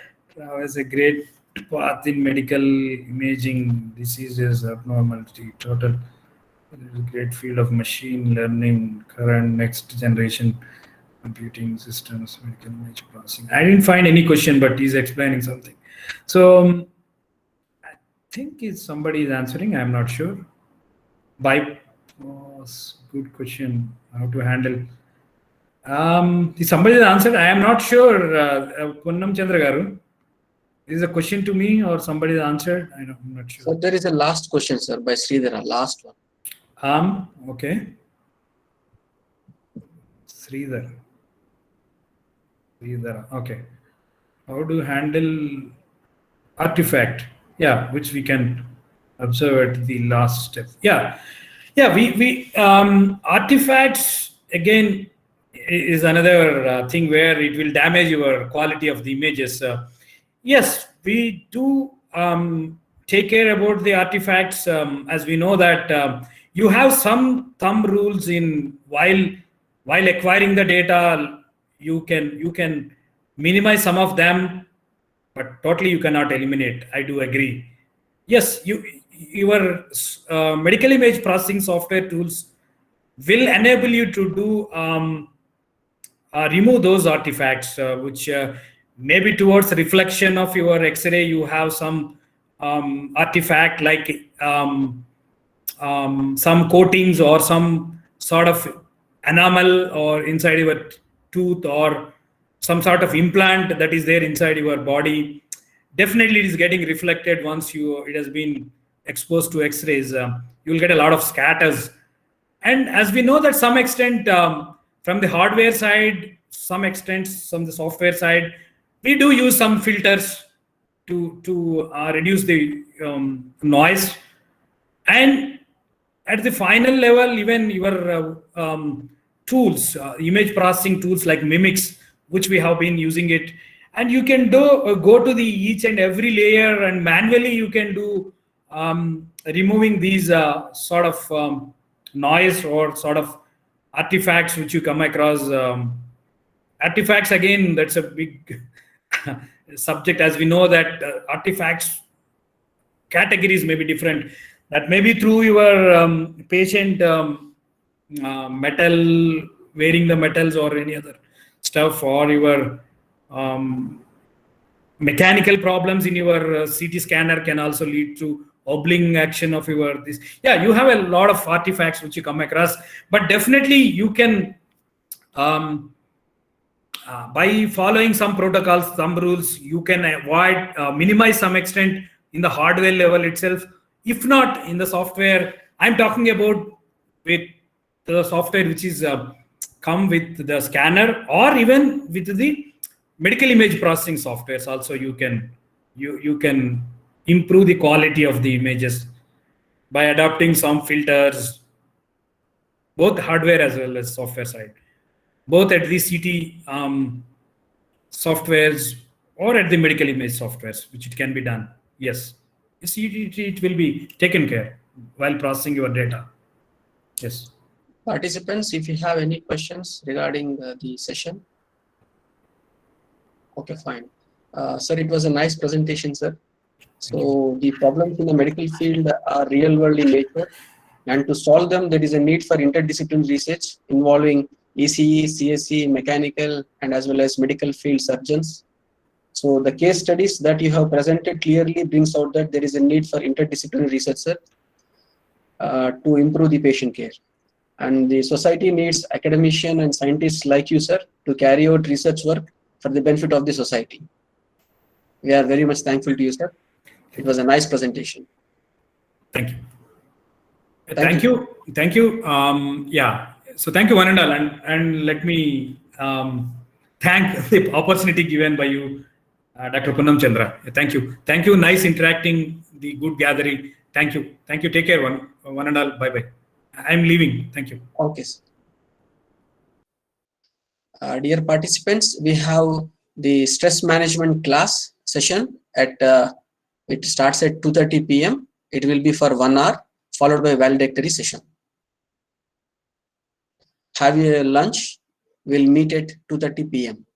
as a great path in medical imaging diseases, abnormality, total? There is a great field of machine learning, current next generation computing systems, medical image processing. I didn't find any question, but he's explaining something. So I think somebody is answering. I'm not sure. Bypass, good question. How to handle? Somebody answered. I am not sure. Punnam Chandra Garu, is a question to me or somebody answered? I'm not sure. So there is a last question, sir, by Sridhara. Last one. Okay. Sridhar. Okay. How to handle artifact? Yeah, which we can observe at the last step. Yeah. We artifacts again is another thing where it will damage your quality of the images. Yes, we do take care about the artifacts, as we know that you have some thumb rules in while acquiring the data. You can minimize some of them, but totally you cannot eliminate. I do agree. Yes, your medical image processing software tools will enable you to do remove those artifacts, which maybe towards reflection of your X-ray, you have some artifact like some coatings or some sort of enamel or inside your tooth, or some sort of implant that is there inside your body. Definitely it is getting reflected once it has been exposed to X-rays. You will get a lot of scatters. And as we know that some extent from the hardware side, some extent from the software side, we do use some filters to reduce the noise. And at the final level, even your tools, image processing tools like Mimics, which we have been using it, and you can go to the each and every layer, and manually you can do removing these sort of noise or sort of artifacts which you come across. Artifacts, again, that's a big subject, as we know that artifacts categories may be different. That may be through your patient metal, wearing the metals or any other stuff, or your mechanical problems in your CT scanner can also lead to oblong action of your this. Yeah, you have a lot of artifacts which you come across, but definitely you can by following some protocols, some rules, you can avoid, minimize some extent in the hardware level itself. If not in the software, I'm talking about with the software which is come with the scanner, or even with the medical image processing softwares. Also, you can improve the quality of the images by adopting some filters, both hardware as well as software side, both at the CT softwares or at the medical image softwares, which it can be done. Yes, it will be taken care while processing your data. Yes. Participants, if you have any questions regarding the session. Okay, fine. Sir, it was a nice presentation, sir. So the problems in the medical field are real world in nature, and to solve them, there is a need for interdisciplinary research involving ECE, CSE, mechanical, and as well as medical field surgeons. So the case studies that you have presented clearly brings out that there is a need for interdisciplinary research, sir, to improve the patient care. And the society needs academicians and scientists like you, sir, to carry out research work for the benefit of the society. We are very much thankful to you, sir. It was a nice presentation. Thank you. Thank you. Yeah. So thank you, one and all. And let me thank the opportunity given by you, Dr. Punnam Chandra. Thank you. Thank you. Nice interacting, the good gathering. Thank you. Thank you. Take care, one and all. Bye-bye. I'm leaving. Thank you. Okay. Dear participants, we have the stress management class session at it starts at 2:30 p.m. It will be for 1 hour, followed by valedictory session. Have a lunch. We'll meet at 2:30 p.m.